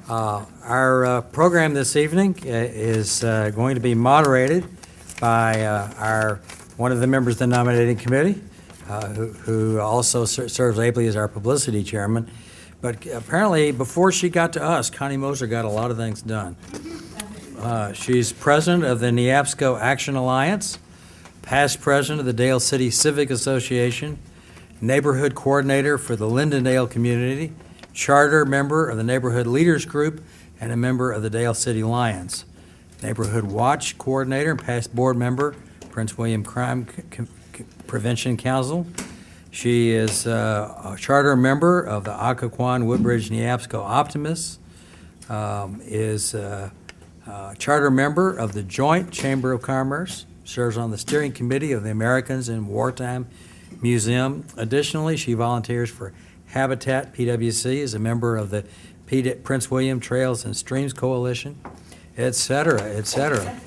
Our program this evening is going to be moderated by one of the members of the nominating committee, who also serves ably as our publicity chairman. But apparently, before she got to us, Connie Moser got a lot of things done. She's president of the Neabsco Action Alliance, past president of the Dale City Civic Association, neighborhood coordinator for the Lindendale community, charter member of the Neighborhood Leaders Group, and a member of the Dale City Lions. Neighborhood Watch coordinator and past board member, Prince William Crime Prevention Council. She is a charter member of the Occoquan Woodbridge Neabsco Optimists, is a charter member of the Joint Chamber of Commerce, serves on the steering committee of the Americans in Wartime Museum. Additionally, she volunteers for Habitat PWC, is a member of the Prince William Trails and Streams Coalition, et cetera, et cetera.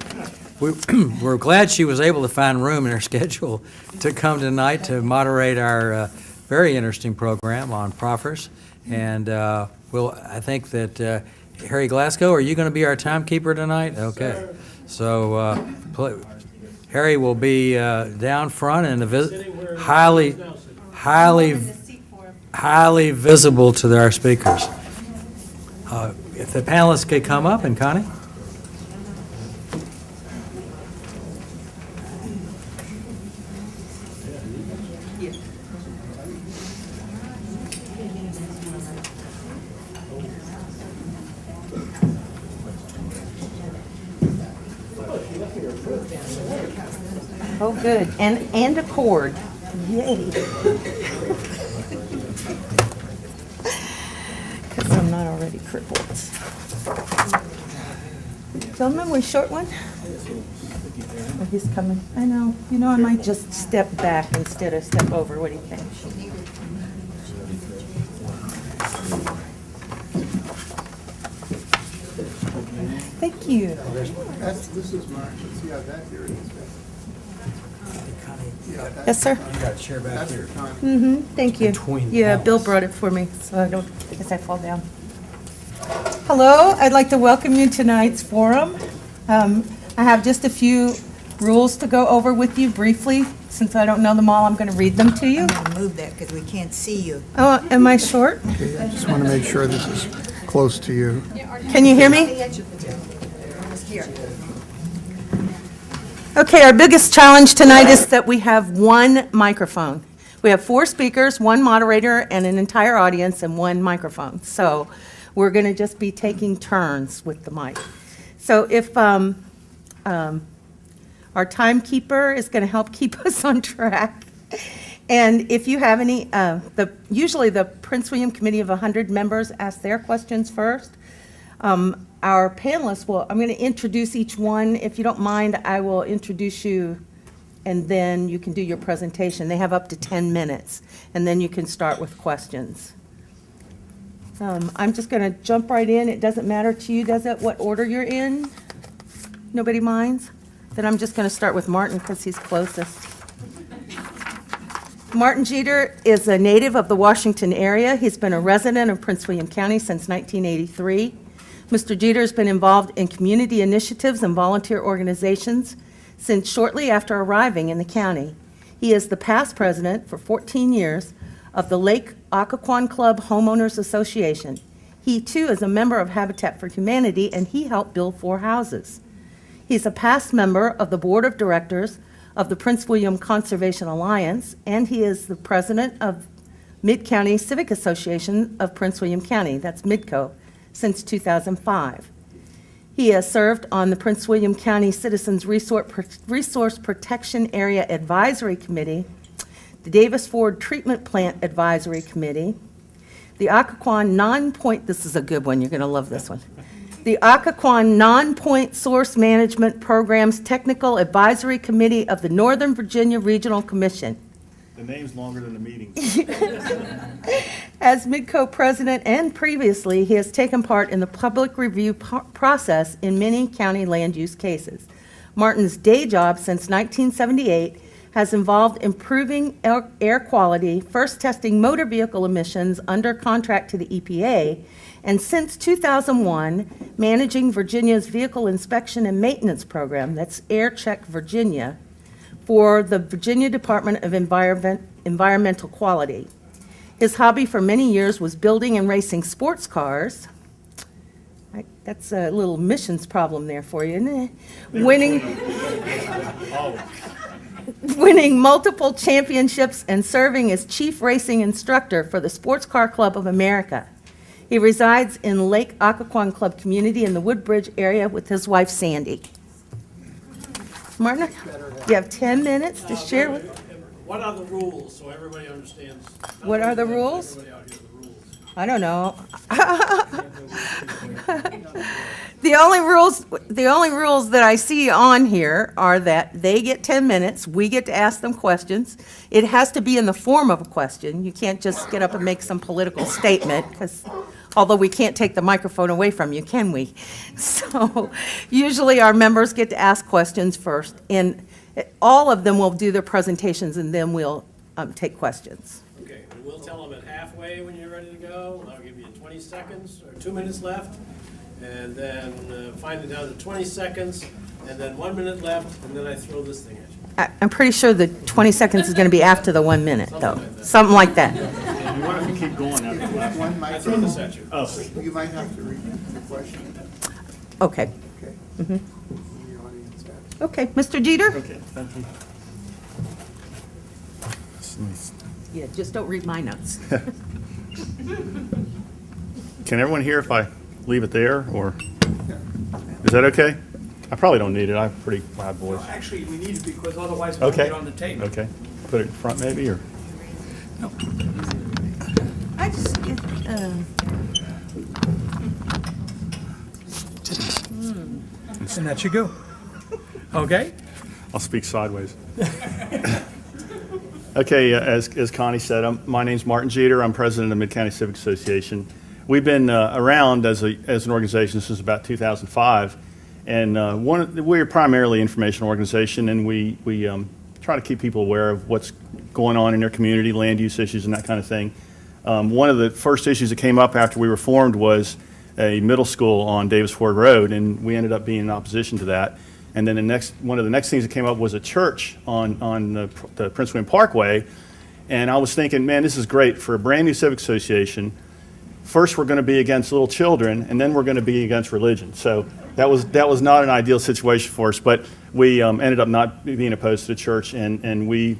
We're glad she was able to find room in her schedule to come tonight to moderate our very interesting program on Proffers. And I think that Harry Glasgow, are you going to be our timekeeper tonight? Okay. So Harry will be down front and highly visible to our speakers. If the panelists could come up, and Connie. Oh, good. And a cord. Yay. Because I'm not already crippled. Gentlemen, we short one? Oh, he's coming. I know. You know, I might just step back instead of step over. What do you think? Thank you. This is mine. See how that here is. Yes, sir. You got a chair back here. Mm-hmm. Thank you. Between Yeah, panels. Bill brought it for me, so I don't, as I fall down. Hello, I'd like to welcome you to tonight's forum. I have just a few rules to go over with you briefly. Since I don't know them all, I'm going to read them to you. I'm going to move that because we can't see you. Oh, am I short? Okay, I just want to make sure this is close to you. Can you hear me? Here. Okay, our biggest challenge tonight is that we have one microphone. We have 4 speakers, 1 moderator, and an entire audience, and 1 microphone. So we're going to just be taking turns with the mic. So if our timekeeper is going to help keep us on track, and if you have any, usually the Prince William Committee of 100 members ask their questions first. Our panelists I'm going to introduce each one. If you don't mind, I will introduce you, and then you can do your presentation. They have up to 10 minutes, and then you can start with questions. I'm just going to jump right in. It doesn't matter to you, does it, what order you're in? Nobody minds? Then I'm just going to start with Martin because he's closest. Martin Jeter is a native of the Washington area. He's been a resident of Prince William County since 1983. Mr. Jeter has been involved in community initiatives and volunteer organizations since shortly after arriving in the county. He is the past president for 14 years of the Lake Occoquan Club Homeowners Association. He, too, is a member of Habitat for Humanity, and he helped build 4 houses. He's a past member of the board of directors of the Prince William Conservation Alliance, and he is the president of Mid-County Civic Association of Prince William County, that's MIDCO, since 2005. He has served on the Prince William County Citizens Resource Protection Area Advisory Committee, the Davis Ford Treatment Plant Advisory Committee, the Occoquan Non-Point, this is a good one, you're going to love this one, the Occoquan Non-Point Source Management Programs Technical Advisory Committee of the Northern Virginia Regional Commission. The name's longer than the meeting. As MIDCO president and previously, he has taken part in the public review process in many county land use cases. Martin's day job since 1978 has involved improving air quality, first testing motor vehicle emissions under contract to the EPA, and since 2001, managing Virginia's Vehicle Inspection and Maintenance Program, that's Air Check Virginia, for the Virginia Department of Environmental Quality. His hobby for many years was building and racing sports cars. That's a little missions problem there for you, isn't it? Winning multiple championships and serving as chief racing instructor for the Sports Car Club of America. He resides in Lake Occoquan Club community in the Woodbridge area with his wife Sandy. Martin, you have 10 minutes to share with. What are the rules, so everybody understands? What are the rules? Everybody out here, the rules. I don't know. The only rules that I see on here are that they get 10 minutes, we get to ask them questions. It has to be in the form of a question. You can't just get up and make some political statement, because although we can't take the microphone away from you, can we? So usually our members get to ask questions first, and all of them will do their presentations, and then we'll take questions. Okay, and we'll tell them at halfway when you're ready to go. I'll give you 20 seconds or 2 minutes left, and then find it down to 20 seconds, and then 1 minute left, and then I throw this thing at you. I'm pretty sure the 20 seconds is going to be after the 1 minute, though. Something like that. And what if you keep going after the last one? I throw this at you. Oh, You might have to repeat the question. Okay. Okay. Mm-hmm. The audience has. Okay, Mr. Jeter? okay, thank you. Yeah, just don't read my notes. Can everyone hear if I leave it there, or is that okay? I probably don't need it. I have a pretty loud voice. Actually, we need it because otherwise it's going to Okay. get on the tape. Okay. Put it in front maybe, or? I just, And that should go. Okay? I'll speak sideways. Okay, as Connie said, my name's Martin Jeter. I'm president of Mid-County Civic Association. We've been around as an organization since about 2005, and we're primarily an information organization, and we try to keep people aware of what's going on in their community, land use issues and that kind of thing. One of the first issues that came up after we were formed was a middle school on Davis Ford Road, and we ended up being in opposition to that. And then one of the next things that came up was a church on the Prince William Parkway. And I was thinking, man, this is great for a brand new civic association. First, we're going to be against little children, and then we're going to be against religion. So that was not an ideal situation for us, but we ended up not being opposed to the church, and we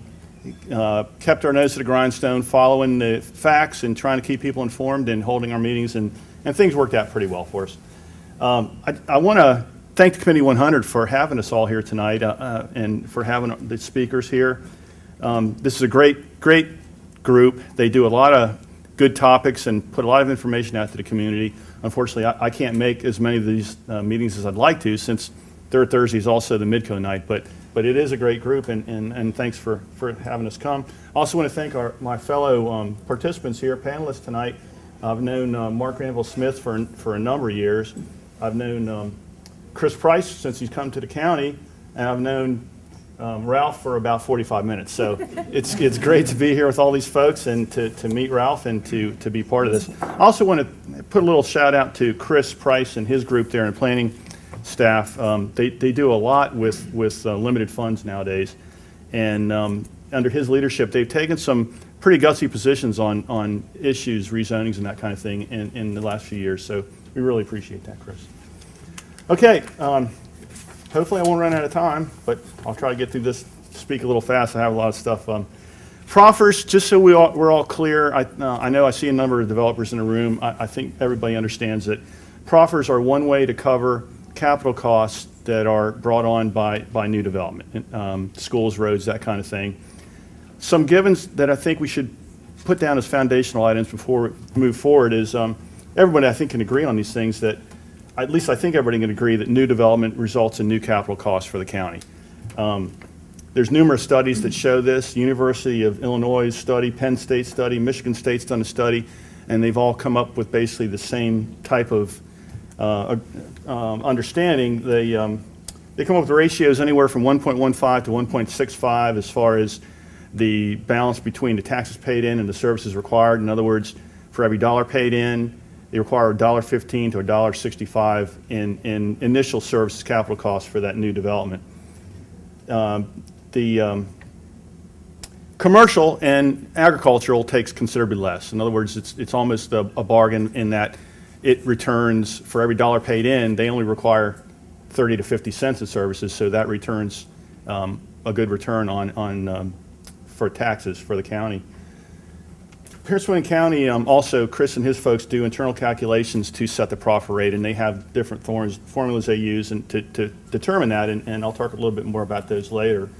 kept our nose to the grindstone, following the facts and trying to keep people informed and holding our meetings, and things worked out pretty well for us. I want to thank the Committee 100 for having us all here tonight and for having the speakers here. This is a great group. They do a lot of good topics and put a lot of information out to the community. Unfortunately, I can't make as many of these meetings as I'd like to, since third Thursday is also the Midco night, but it is a great group, and thanks for having us come. I also want to thank my fellow participants here, panelists tonight. I've known Mark Granville Smith for a number of years. I've known Chris Price since he's come to the county, and I've known Ralph for about 45 minutes. So it's great to be here with all these folks and to meet Ralph and to be part of this. I also want to put a little shout out to Chris Price and his group there in planning staff. They do a lot with limited funds nowadays, and under his leadership, they've taken some pretty gutsy positions on issues, rezonings, and that kind of thing in the last few years. So we really appreciate that, Chris. Okay, hopefully I won't run out of time, but I'll try to get through this, speak a little fast. I have a lot of stuff. Proffers, just so we're all clear, I know I see a number of developers in the room. I think everybody understands that proffers are one way to cover capital costs that are brought on by new development, schools, roads, that kind of thing. Some givens that I think we should put down as foundational items before we move forward is everybody, I think, can agree on these things, that at least I think everybody can agree that new development results in new capital costs for the county. There's numerous studies that show this. University of Illinois study, Penn State study, Michigan State's done a study, and they've all come up with basically the same type of understanding. They come up with ratios anywhere from 1.15 to 1.65 as far as the balance between the taxes paid in and the services required. In other words, for every dollar paid in, they require $1.15 to $1.65 in initial services capital costs for that new development. The commercial and agricultural takes considerably less. In other words, it's almost a bargain in that it returns, for every dollar paid in, they only require 30 to 50 cents in services, so that returns a good return on for taxes for the county. Prince William County, also, Chris and his folks do internal calculations to set the proffer rate, and they have different formulas they use to determine that, and I'll talk a little bit more about those later.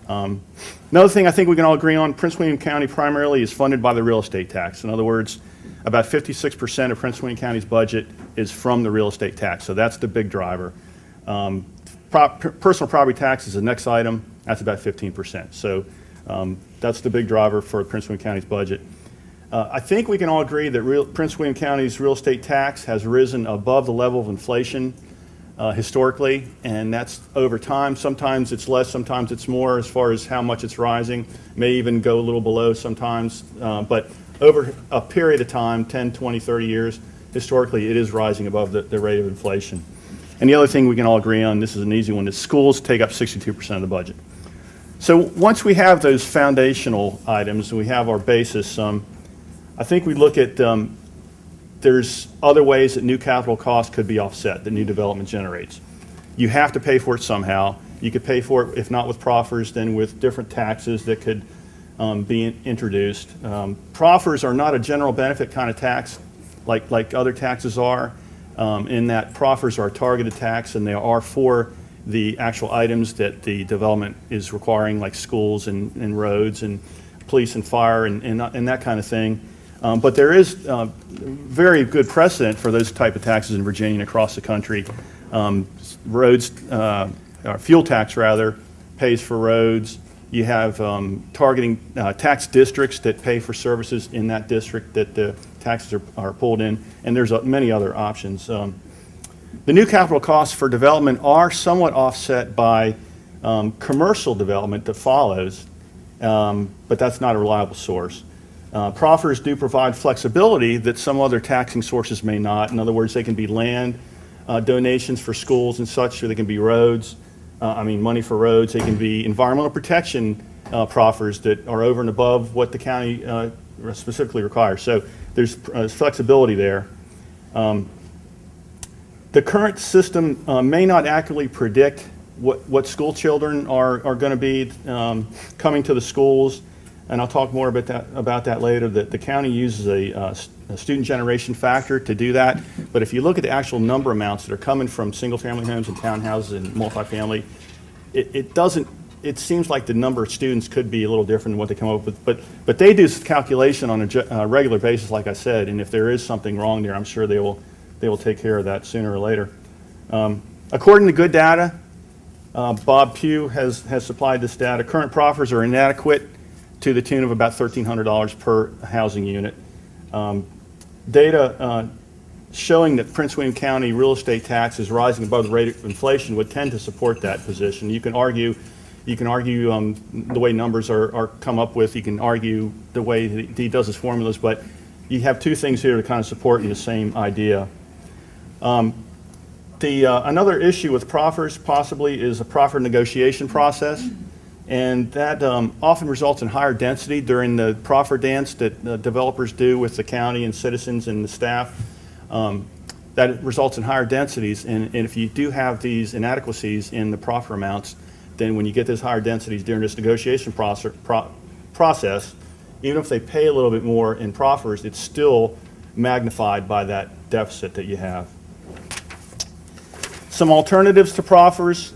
Another thing I think we can all agree on, Prince William County primarily is funded by the real estate tax. In other words, about 56% of Prince William County's budget is from the real estate tax, so that's the big driver. Personal property tax is the next item, that's about 15%. So that's the big driver for Prince William County's budget. I think we can all agree that Prince William County's real estate tax has risen above the level of inflation historically, and that's over time. Sometimes it's less, sometimes it's more as far as how much it's rising. May even go a little below sometimes, but over a period of time, 10, 20, 30 years, historically it is rising above the rate of inflation. And the other thing we can all agree on, this is an easy one, is schools take up 62% of the budget. So once we have those foundational items and we have our basis, I think we look at there's other ways that new capital costs could be offset that new development generates. You have to pay for it somehow. You could pay for it, if not with proffers, then with different taxes that could be introduced. Proffers are not a general benefit kind of tax like other taxes are, in that proffers are a targeted tax and they are for the actual items that the development is requiring, like schools and roads and police and fire and that kind of thing. But there is very good precedent for those type of taxes in Virginia and across the country. Roads, or fuel tax rather, pays for roads. You have targeting tax districts that pay for services in that district that the taxes are pulled in, and there's many other options. The new capital costs for development are somewhat offset by commercial development that follows, but that's not a reliable source. Proffers do provide flexibility that some other taxing sources may not. In other words, they can be land donations for schools and such, or they can be roads, money for roads. They can be environmental protection proffers that are over and above what the county specifically requires. So there's flexibility there. The current system may not accurately predict what school children are going to be coming to the schools. And I'll talk more about that later. The county uses a student generation factor to do that. But if you look at the actual number amounts that are coming from single-family homes and townhouses and multifamily, it seems like the number of students could be a little different than what they come up with. But they do this calculation on a regular basis, like I said. And if there is something wrong there, I'm sure they will take care of that sooner or later. According to good data, Bob Pugh has supplied this data. Current proffers are inadequate to the tune of about $1,300 per housing unit. Data showing that Prince William County real estate tax is rising above the rate of inflation would tend to support that position. You can argue the way numbers are come up with. You can argue the way he does his formulas, but you have two things here to kind of support the same idea. Another issue with proffers possibly is a proffer negotiation process. And that often results in higher density during the proffer dance that developers do with the county and citizens and the staff. That results in higher densities. And if you do have these inadequacies in the proffer amounts, then when you get those higher densities during this negotiation process, even if they pay a little bit more in proffers, it's still magnified by that deficit that you have. Some alternatives to proffers.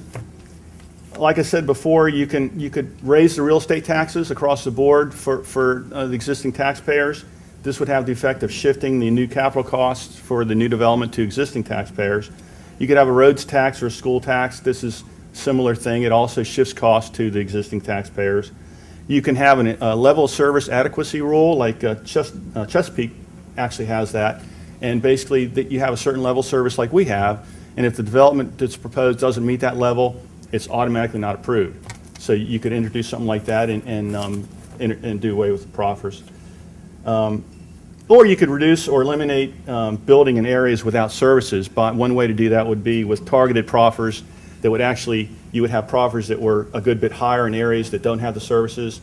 Like I said before, you could raise the real estate taxes across the board for the existing taxpayers. This would have the effect of shifting the new capital costs for the new development to existing taxpayers. You could have a roads tax or a school tax. This is a similar thing. It also shifts costs to the existing taxpayers. You can have a level of service adequacy rule, like Chesapeake actually has that. And basically, that you have a certain level of service like we have, And if the development that's proposed doesn't meet that level, it's automatically not approved. So you could introduce something like that and do away with the proffers. Or you could reduce or eliminate building in areas without services. But one way to do that would be with targeted proffers that would actually, you would have proffers that were a good bit higher in areas that don't have the services,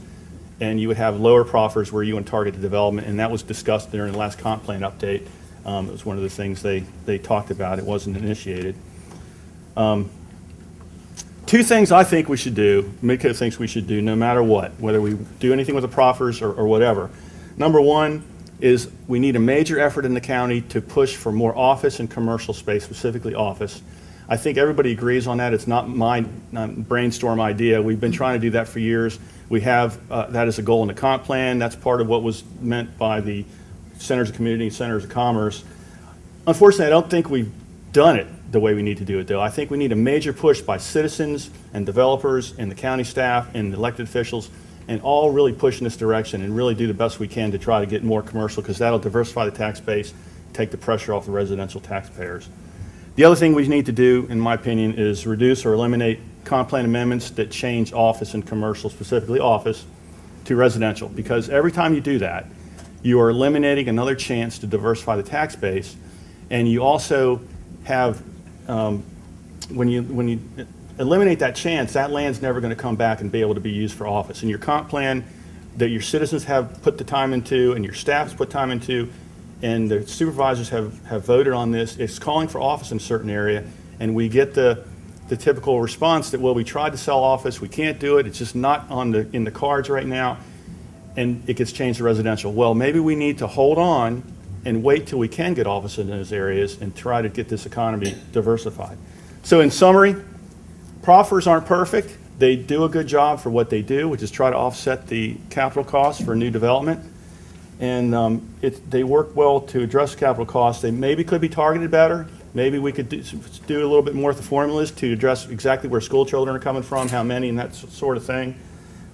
and you would have lower proffers where you would target the development, and that was discussed during the last comp plan update. It was one of the things they talked about. It wasn't initiated. Two things I think we should do, Midco thinks we should do no matter what, whether we do anything with the proffers or whatever. Number one is we need a major effort in the county to push for more office and commercial space, specifically office. I think everybody agrees on that. It's not my brainstorm idea. We've been trying to do that for years. We have that as a goal in the comp plan. That's part of what was meant by the Centers of Community, Centers of Commerce. Unfortunately, I don't think we've done it the way we need to do it, though. I think we need a major push by citizens and developers and the county staff and the elected officials, and all really push in this direction and really do the best we can to try to get more commercial, because that'll diversify the tax base, take the pressure off the residential taxpayers. The other thing we need to do, in my opinion, is reduce or eliminate comp plan amendments that change office and commercial, specifically office, to residential, because every time you do that, you are eliminating another chance to diversify the tax base, and you also have, when you eliminate that chance, that land's never going to come back and be able to be used for office. And your comp plan that your citizens have put the time into and your staff's put time into and the supervisors have voted on this, it's calling for office in a certain area, and we get the typical response that, well, we tried to sell office, we can't do it, it's just not in the cards right now, and it gets changed to residential. Well, maybe we need to hold on and wait till we can get office in those areas and try to get this economy diversified. So in summary, proffers aren't perfect. They do a good job for what they do, which is try to offset the capital costs for new development. And they work well to address capital costs. They maybe could be targeted better. Maybe we could do a little bit more with the formulas to address exactly where school children are coming from, how many, and that sort of thing.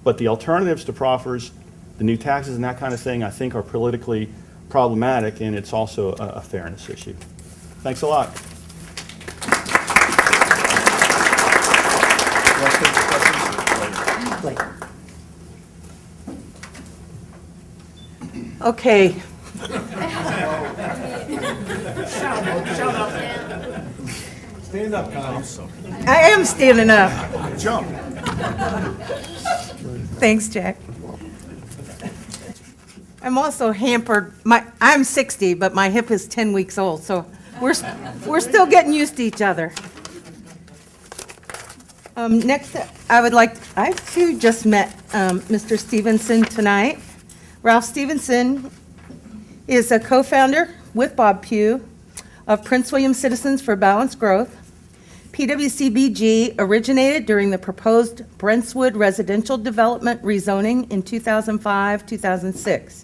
But the alternatives to proffers, the new taxes and that kind of thing, I think are politically problematic, and it's also a fairness issue. Thanks a lot. Okay. Stand up, Connie. I am standing up. Jump. Thanks, Jack. I'm also hampered. I'm 60, but my hip is 10 weeks old, so we're still getting used to each other. Next, I too just met Mr. Stephenson tonight. Ralph Stephenson is a co-founder with Bob Pugh of Prince William Citizens for Balanced Growth. PWCBG originated during the proposed Brentwood residential development rezoning in 2005-2006.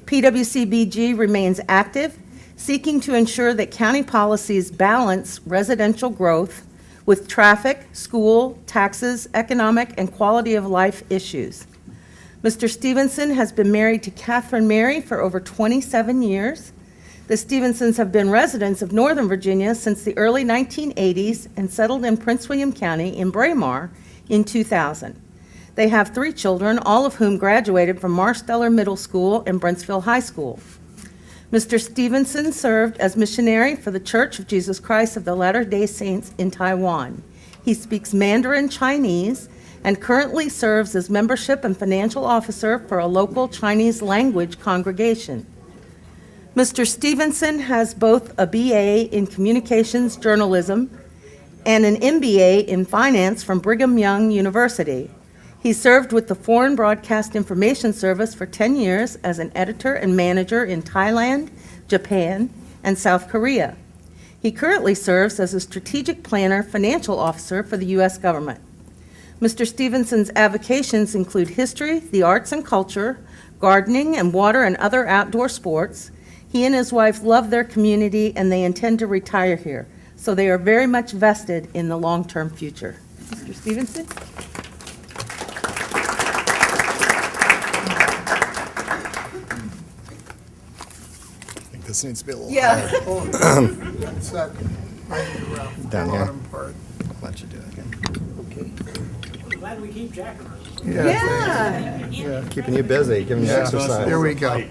PWCBG remains active, seeking to ensure that county policies balance residential growth with traffic, school, taxes, economic, and quality of life issues. Mr. Stephenson has been married to Catherine Mary for over 27 years. The Stephensons have been residents of Northern Virginia since the early 1980s and settled in Prince William County in Braemar in 2000. They have 3 children, all of whom graduated from Marsteller Middle School and Brentsville High School. Mr. Stephenson served as missionary for the Church of Jesus Christ of the Latter-day Saints in Taiwan. He speaks Mandarin Chinese and currently serves as membership and financial officer for a local Chinese language congregation. Mr. Stephenson has both a BA in communications journalism and an MBA in finance from Brigham Young University. He served with the Foreign Broadcast Information Service for 10 years as an editor and manager in Thailand, Japan, and South Korea. He currently serves as a strategic planner financial officer for the U.S. government. Mr. Stephenson's avocations include history, the arts and culture, gardening, and water and other outdoor sports. He and his wife love their community, and they intend to retire here, so they are very much vested in the long-term future. Mr. Stephenson? I think this needs to be a little Yeah. higher. Second. Down here. Bottom part. I'll let you do it again. I'm glad we keep Jack around. Yeah. Keeping you busy, giving you exercise. Here we go. Right.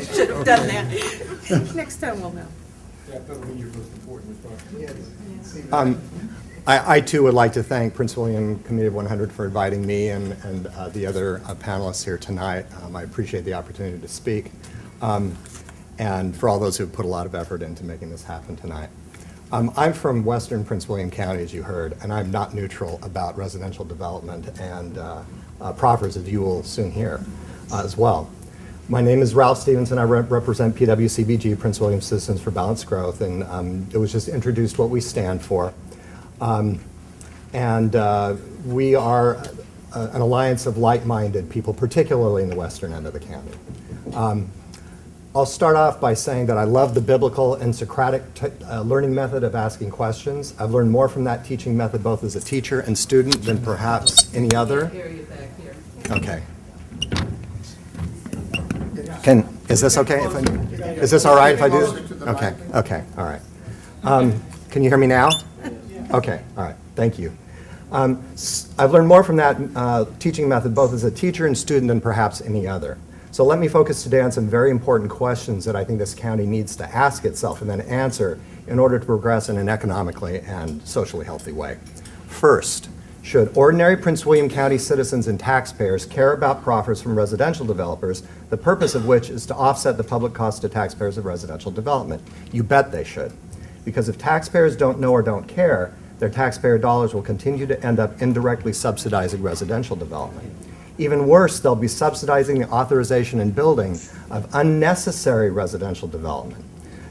Should have done that. Next time we'll know. I too would like to thank Prince William Committee of 100 for inviting me and the other panelists here tonight. I appreciate the opportunity to speak, and for all those who have put a lot of effort into making this happen tonight. I'm from western Prince William County, as you heard, and I'm not neutral about residential development and proffers, as you will soon hear as well. My name is Ralph Stephenson. I represent PWCBG, Prince William Citizens for Balanced Growth, and it was just introduced what we stand for. We are an alliance of like-minded people, particularly in the western end of the county. I'll start off by saying that I love the biblical and Socratic learning method of asking questions. I've learned more from that teaching method both as a teacher and student than perhaps any other. Okay. Is this okay? Is this all right if I do? Okay, okay, all right. Can you hear me now? Okay, all right, thank you. I've learned more from that teaching method both as a teacher and student than perhaps any other. So let me focus today on some very important questions that I think this county needs to ask itself and then answer in order to progress in an economically and socially healthy way. First, should ordinary Prince William County citizens and taxpayers care about proffers from residential developers, the purpose of which is to offset the public cost to taxpayers of residential development? You bet they should. Because if taxpayers don't know or don't care, their taxpayer dollars will continue to end up indirectly subsidizing residential development. Even worse, they'll be subsidizing the authorization and building of unnecessary residential development.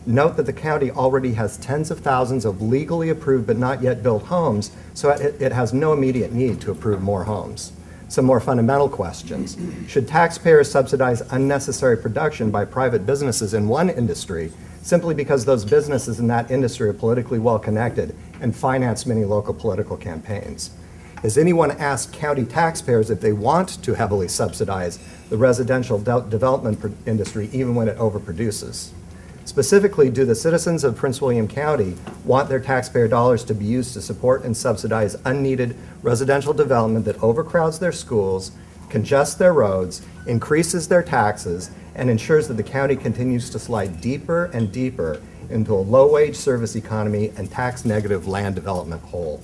Note that the county already has tens of thousands of legally approved but not yet built homes, so it has no immediate need to approve more homes. Some more fundamental questions. Should taxpayers subsidize unnecessary production by private businesses in one industry simply because those businesses in that industry are politically well connected and finance many local political campaigns? Has anyone asked county taxpayers if they want to heavily subsidize the residential development industry even when it overproduces? Specifically, do the citizens of Prince William County want their taxpayer dollars to be used to support and subsidize unneeded residential development that overcrowds their schools, congests their roads, increases their taxes, and ensures that the county continues to slide deeper and deeper into a low-wage service economy and tax-negative land development hole?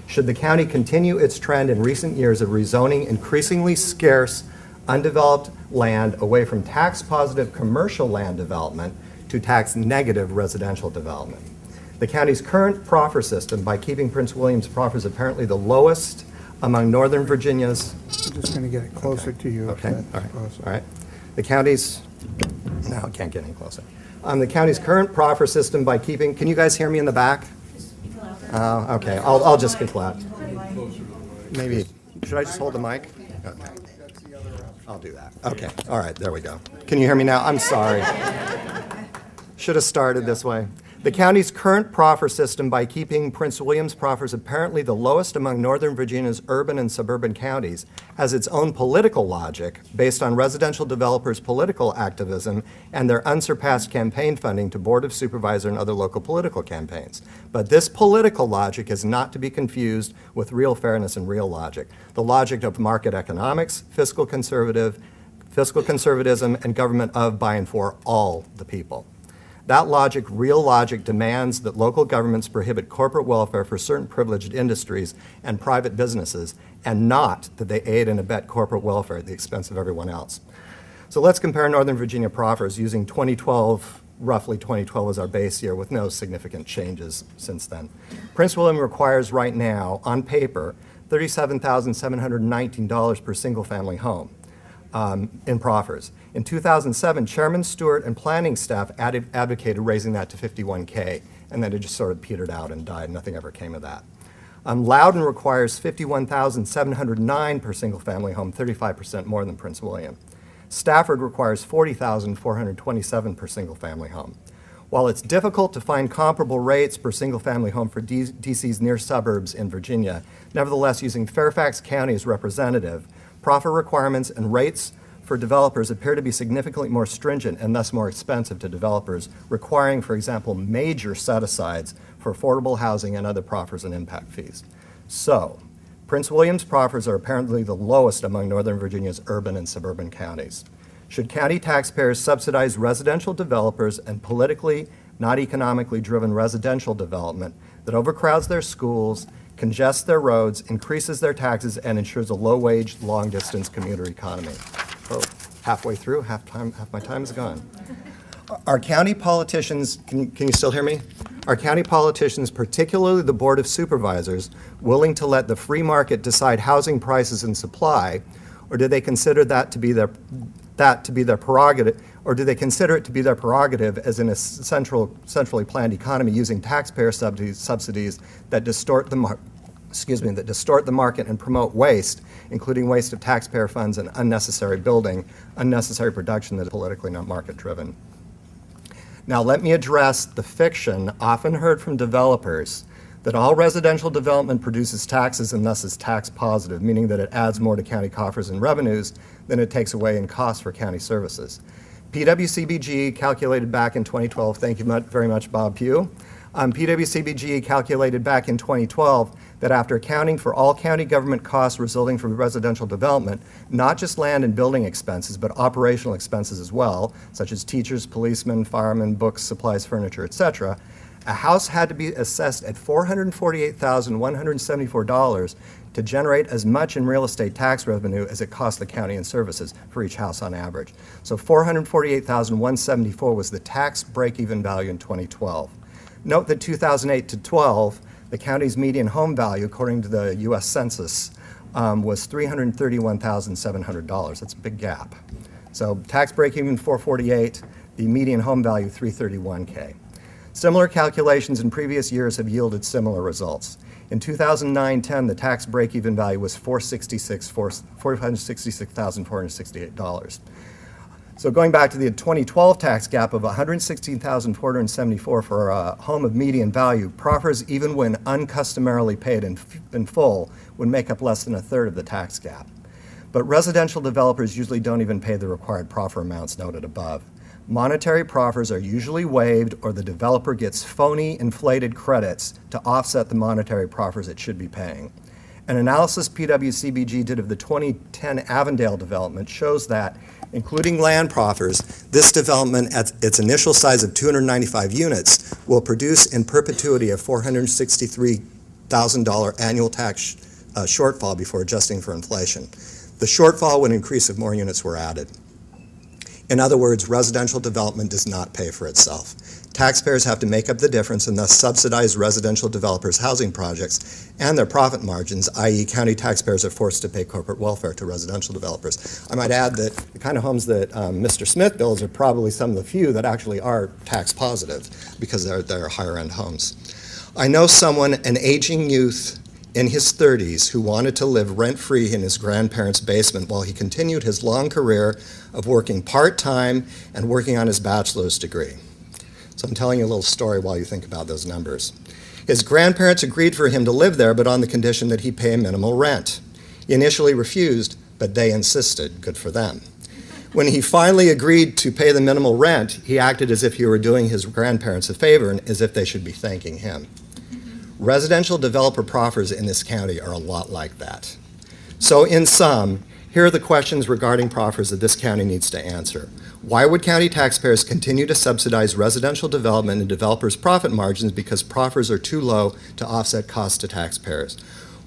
Should the county continue its trend in recent years of rezoning increasingly scarce, undeveloped land away from tax-positive commercial land development to tax-negative residential development? The county's current proffer system, by keeping Prince William's proffers apparently the lowest among Northern Virginia's... I'm just going to get it closer to you. Okay, all right, all right. The county's... No, I can't get any closer. The county's current proffer system by keeping... Can you guys hear me in the back? Okay, I'll just speak loud. Maybe, should I just hold the mic? Okay. I'll do that. Okay, all right, there we go. Can you hear me now? I'm sorry. Should have started this way. The county's current proffer system, by keeping Prince William's proffers apparently the lowest among Northern Virginia's urban and suburban counties, has its own political logic based on residential developers' political activism and their unsurpassed campaign funding to Board of Supervisor and other local political campaigns. But this political logic is not to be confused with real fairness and real logic, the logic of market economics, fiscal conservatism, and government of, by, and for all the people. That logic, real logic, demands that local governments prohibit corporate welfare for certain privileged industries and private businesses, and not that they aid and abet corporate welfare at the expense of everyone else. So let's compare Northern Virginia proffers using 2012, roughly 2012 as our base year, with no significant changes since then. Prince William requires right now, on paper, $37,719 per single-family home in proffers. In 2007, Chairman Stewart and planning staff advocated raising that to $51K, and then it just sort of petered out and died. Nothing ever came of that. Loudoun requires $51,709 per single-family home, 35% more than Prince William. Stafford requires $40,427 per single-family home. While it's difficult to find comparable rates per single-family home for DC's near suburbs in Virginia, nevertheless, using Fairfax County as representative, proffer requirements and rates for developers appear to be significantly more stringent and thus more expensive to developers, requiring, for example, major set-asides for affordable housing and other proffers and impact fees. So, Prince William's proffers are apparently the lowest among Northern Virginia's urban and suburban counties. Should county taxpayers subsidize residential developers and politically, not economically driven residential development that overcrowds their schools, congests their roads, increases their taxes, and ensures a low-wage, long-distance commuter economy? Oh, halfway through, half my time is gone. Are county politicians, can you still hear me? Are county politicians, particularly the Board of Supervisors, willing to let the free market decide housing prices and supply, or do they consider that to be their prerogative, or do they consider it to be their prerogative as in a centrally planned economy using taxpayer subsidies that distort the market and promote waste, including waste of taxpayer funds and unnecessary building, unnecessary production that is politically not market-driven? Now, let me address the fiction often heard from developers that all residential development produces taxes and thus is tax positive, meaning that it adds more to county coffers and revenues than it takes away in costs for county services. PWCBG calculated back in 2012, thank you very much, Bob Pugh. PWCBG calculated back in 2012 that after accounting for all county government costs resulting from residential development, not just land and building expenses, but operational expenses as well, such as teachers, policemen, firemen, books, supplies, furniture, etc., a house had to be assessed at $448,174 to generate as much in real estate tax revenue as it cost the county in services for each house on average. So $448,174 was the tax break-even value in 2012. Note that 2008 to 12, the county's median home value, according to the U.S. Census, was $331,700. That's a big gap. So tax break-even 448, the median home value $331K. Similar calculations in previous years have yielded similar results. In 2009-10, the tax break-even value was $466,468. So going back to the 2012 tax gap of $116,474 for a home of median value, proffers, even when uncustomarily paid in full, would make up less than a third of the tax gap. But residential developers usually don't even pay the required proffer amounts noted above. Monetary proffers are usually waived, or the developer gets phony inflated credits to offset the monetary proffers it should be paying. An analysis PWCBG did of the 2010 Avondale development shows that, including land proffers, this development at its initial size of 295 units will produce in perpetuity a $463,000 annual tax shortfall before adjusting for inflation. The shortfall would increase if more units were added. In other words, residential development does not pay for itself. Taxpayers have to make up the difference and thus subsidize residential developers' housing projects and their profit margins, i.e. county taxpayers are forced to pay corporate welfare to residential developers. I might add that the kind of homes that Mr. Smith builds are probably some of the few that actually are tax positive because they're higher-end homes. I know someone, an aging youth in his 30s, who wanted to live rent-free in his grandparents' basement while he continued his long career of working part-time and working on his bachelor's degree. So I'm telling you a little story while you think about those numbers. His grandparents agreed for him to live there, but on the condition that he pay minimal rent. He initially refused, but they insisted. Good for them. When he finally agreed to pay the minimal rent, he acted as if he were doing his grandparents a favor and as if they should be thanking him. Residential developer proffers in this county are a lot like that. So in sum, here are the questions regarding proffers that this county needs to answer. Why would county taxpayers continue to subsidize residential development and developers' profit margins because proffers are too low to offset costs to taxpayers?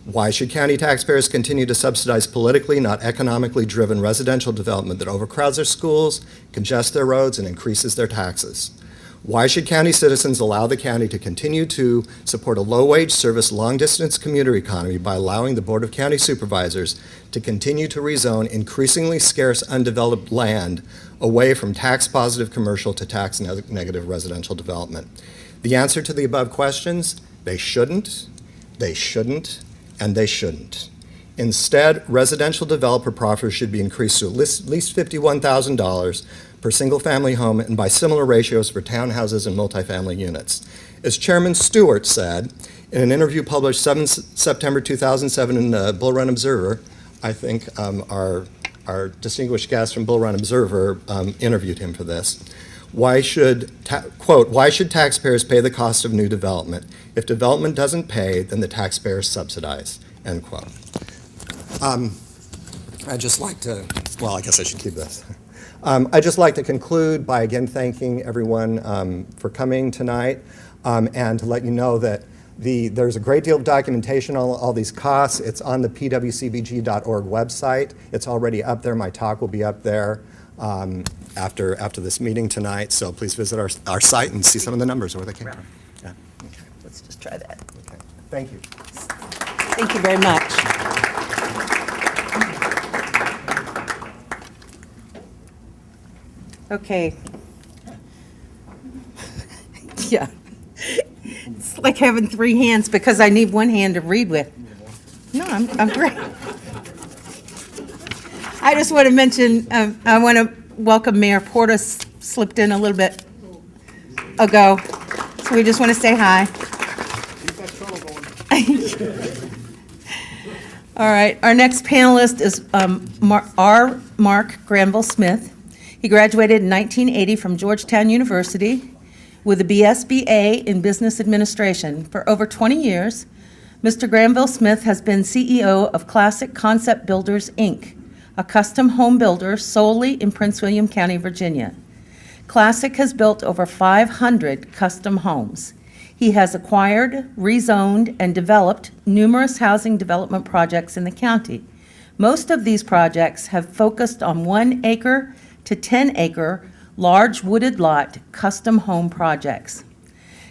Why should county taxpayers continue to subsidize politically, not economically driven residential development that overcrowds their schools, congests their roads, and increases their taxes? Why should county citizens allow the county to continue to support a low-wage service, long-distance commuter economy by allowing the Board of County Supervisors to continue to rezone increasingly scarce undeveloped land away from tax-positive commercial to tax-negative residential development? The answer to the above questions: they shouldn't, and they shouldn't. Instead, residential developer proffers should be increased to at least $51,000 per single-family home and by similar ratios for townhouses and multifamily units. As Chairman Stewart said in an interview published 7 September 2007 in the Bull Run Observer, I think our our distinguished guest from Bull Run Observer interviewed him for this. Why should, quote, "Why should taxpayers pay the cost of new development? If development doesn't pay, then the taxpayers subsidize," end quote. I'd just like to, well, I guess I should keep this. I'd just like to conclude by again thanking everyone for coming tonight and to let you know that there's a great deal of documentation on all these costs. It's on the pwcbg.org website. It's already up there. My talk will be up there after this meeting tonight. So please visit our site and see some of the numbers where they came from. Yeah. Okay. Let's just try that. Okay. Thank you. Thank you very much. Okay. Yeah. It's like having three hands because I need one hand to read with. No, I'm great. I just want to mention, I want to welcome Mayor Porter, slipped in a little bit ago. So we just want to say hi. All right, our next panelist is Mark Granville Smith. He graduated in 1980 from Georgetown University with a BSBA in Business Administration. For over 20 years, Mr. Granville Smith has been CEO of Classic Concept Builders, Inc., a custom home builder solely in Prince William County, Virginia. Classic has built over 500 custom homes. He has acquired, rezoned, and developed numerous housing development projects in the county. Most of these projects have focused on 1 acre to 10-acre large wooded lot custom home projects.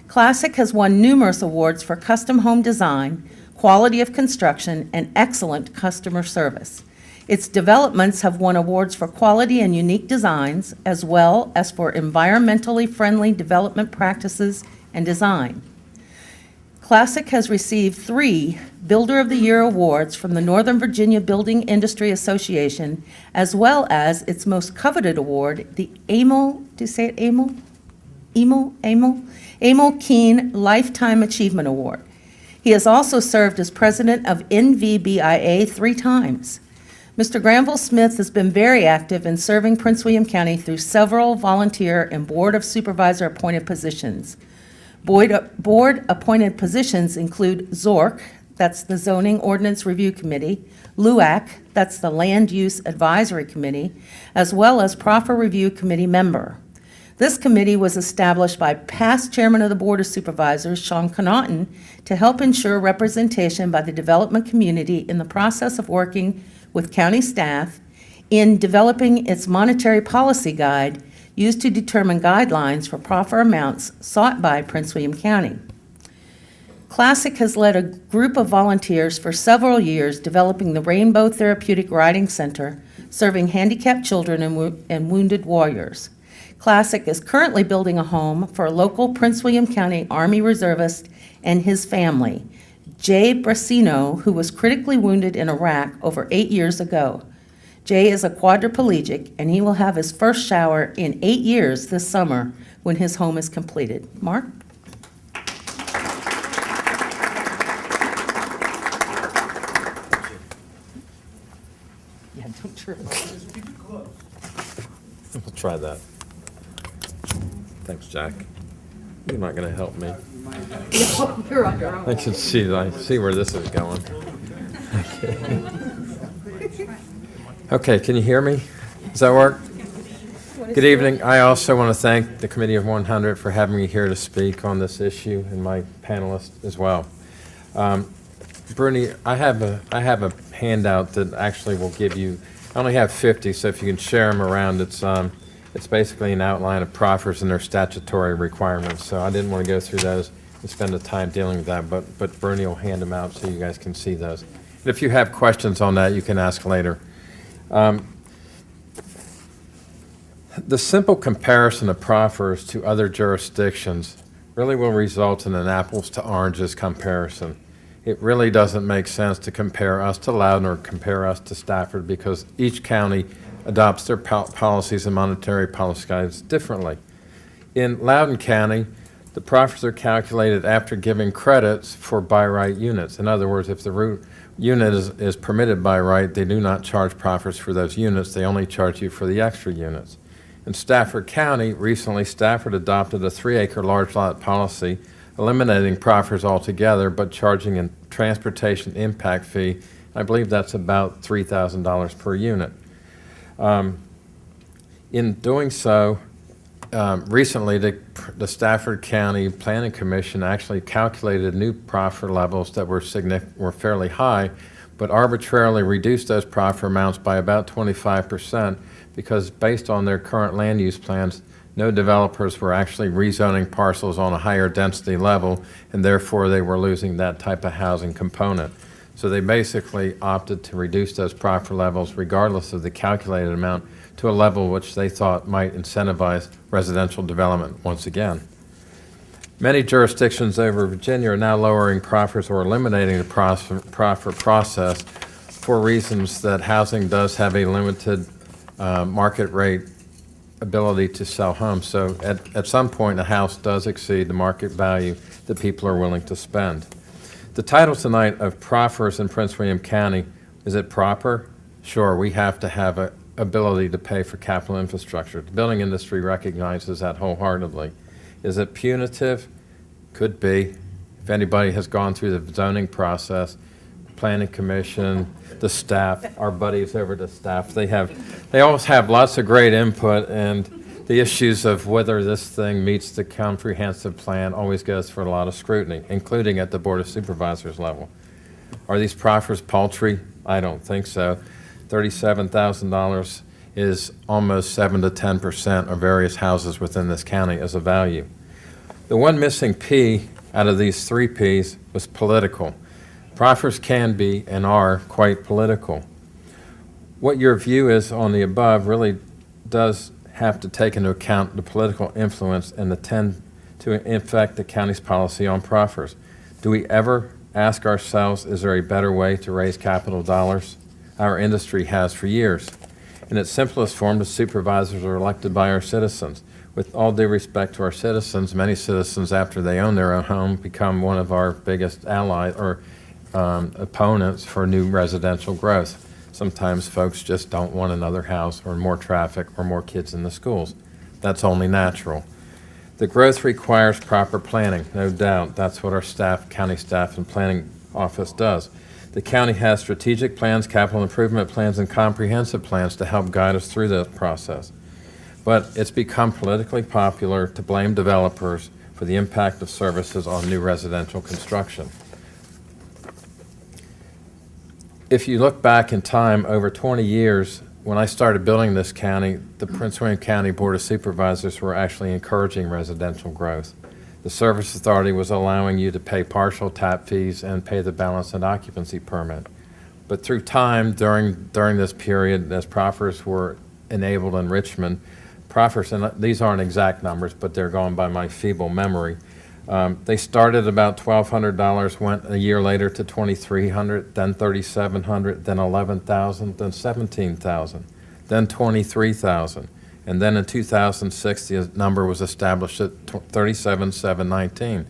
Classic has won numerous awards for custom home design, quality of construction, and excellent customer service. Its developments have won awards for quality and unique designs, as well as for environmentally friendly development practices and design. Classic has received 3 Builder of the Year awards from the Northern Virginia Building Industry Association, as well as its most coveted award, the Emil Keene Lifetime Achievement Award. He has also served as president of NVBIA 3 times. Mr. Granville Smith has been very active in serving Prince William County through several volunteer and Board of Supervisor appointed positions. Board-appointed positions include ZORC, that's the Zoning Ordinance Review Committee, LUAC, that's the Land Use Advisory Committee, as well as Proffer Review Committee member. This committee was established by past Chairman of the Board of Supervisors, Sean Connaughton, to help ensure representation by the development community in the process of working with county staff in developing its monetary policy guide used to determine guidelines for proffer amounts sought by Prince William County. Classic has led a group of volunteers for several years developing the Rainbow Therapeutic Riding Center, serving handicapped children and wounded warriors. Classic is currently building a home for a local Prince William County Army reservist and his family, Jay Brasino, who was critically wounded in Iraq over 8 years ago. Jay is a quadriplegic, and he will have his first shower in 8 years this summer when his home is completed. Mark? Yeah, don't trip. We'll try that. Thanks, Jack. You're not going to help me. You're on your own. I see where this is going. Okay, can you hear me? Does that work? Good evening. I also want to thank the Committee of 100 for having me here to speak on this issue, and my panelists as well. Bernie, I have a handout that actually will give you. I only have 50, so if you can share them around, it's basically an outline of proffers and their statutory requirements. So I didn't want to go through those and spend the time dealing with that, but Bernie will hand them out so you guys can see those. And if you have questions on that, you can ask later. The simple comparison of proffers to other jurisdictions really will result in an apples to oranges comparison. It really doesn't make sense to compare us to Loudoun or compare us to Stafford because each county adopts their policies and monetary policy guides differently. In Loudoun County, The proffers are calculated after giving credits for by right units. In other words, if the unit is permitted by right, they do not charge proffers for those units. They only charge you for the extra units. In Stafford County, recently Stafford adopted a 3-acre large lot policy, eliminating proffers altogether, but charging a transportation impact fee. I believe that's about $3,000 per unit. In doing so, recently the Stafford County Planning Commission actually calculated new proffer levels that were fairly high, but arbitrarily reduced those proffer amounts by about 25%, because based on their current land use plans, no developers were actually rezoning parcels on a higher density level, and therefore they were losing that type of housing component. So they basically opted to reduce those proffer levels regardless of the calculated amount to a level which they thought might incentivize residential development once again. Many jurisdictions over Virginia are now lowering proffers or eliminating the proffer process for reasons that housing does have a limited market rate ability to sell homes. So at some point, a house does exceed the market value that people are willing to spend. The title tonight of Proffers in Prince William County, is it proper? Sure, we have to have an ability to pay for capital infrastructure. The building industry recognizes that wholeheartedly. Is it punitive? Could be. If anybody has gone through the zoning process, Planning Commission, the staff, our buddies over the staff, they always have lots of great input, and the issues of whether this thing meets the comprehensive plan always goes for a lot of scrutiny, including at the Board of Supervisors level. Are these proffers paltry? I don't think so. $37,000 is almost 7 to 10% of various houses within this county as a value. The one missing P out of these 3 Ps was political. Proffers can be and are quite political. What your view is on the above really does have to take into account the political influence and the tend to affect the county's policy on proffers. Do we ever ask ourselves, is there a better way to raise capital dollars? Our industry has for years. In its simplest form, the supervisors are elected by our citizens. With all due respect to our citizens, many citizens, after they own their own home, become one of our biggest allies or opponents for new residential growth. Sometimes folks just don't want another house or more traffic or more kids in the schools. That's only natural. The growth requires proper planning, no doubt. That's what our staff, county staff and planning office does. The county has strategic plans, capital improvement plans, and comprehensive plans to help guide us through this process. But it's become politically popular to blame developers for the impact of services on new residential construction. If you look back in time, over 20 years, when I started building this county, the Prince William County Board of Supervisors were actually encouraging residential growth. The Service Authority was allowing you to pay partial tap fees and pay the balance and occupancy permit. But through time, during this period, as proffers were enabled in Richmond, proffers, and these aren't exact numbers, but they're going by my feeble memory, they started about $1,200, went a year later to $2,300, then $3,700, then $11,000, then $17,000, then $23,000. And then in 2006, the number was established at $37,719.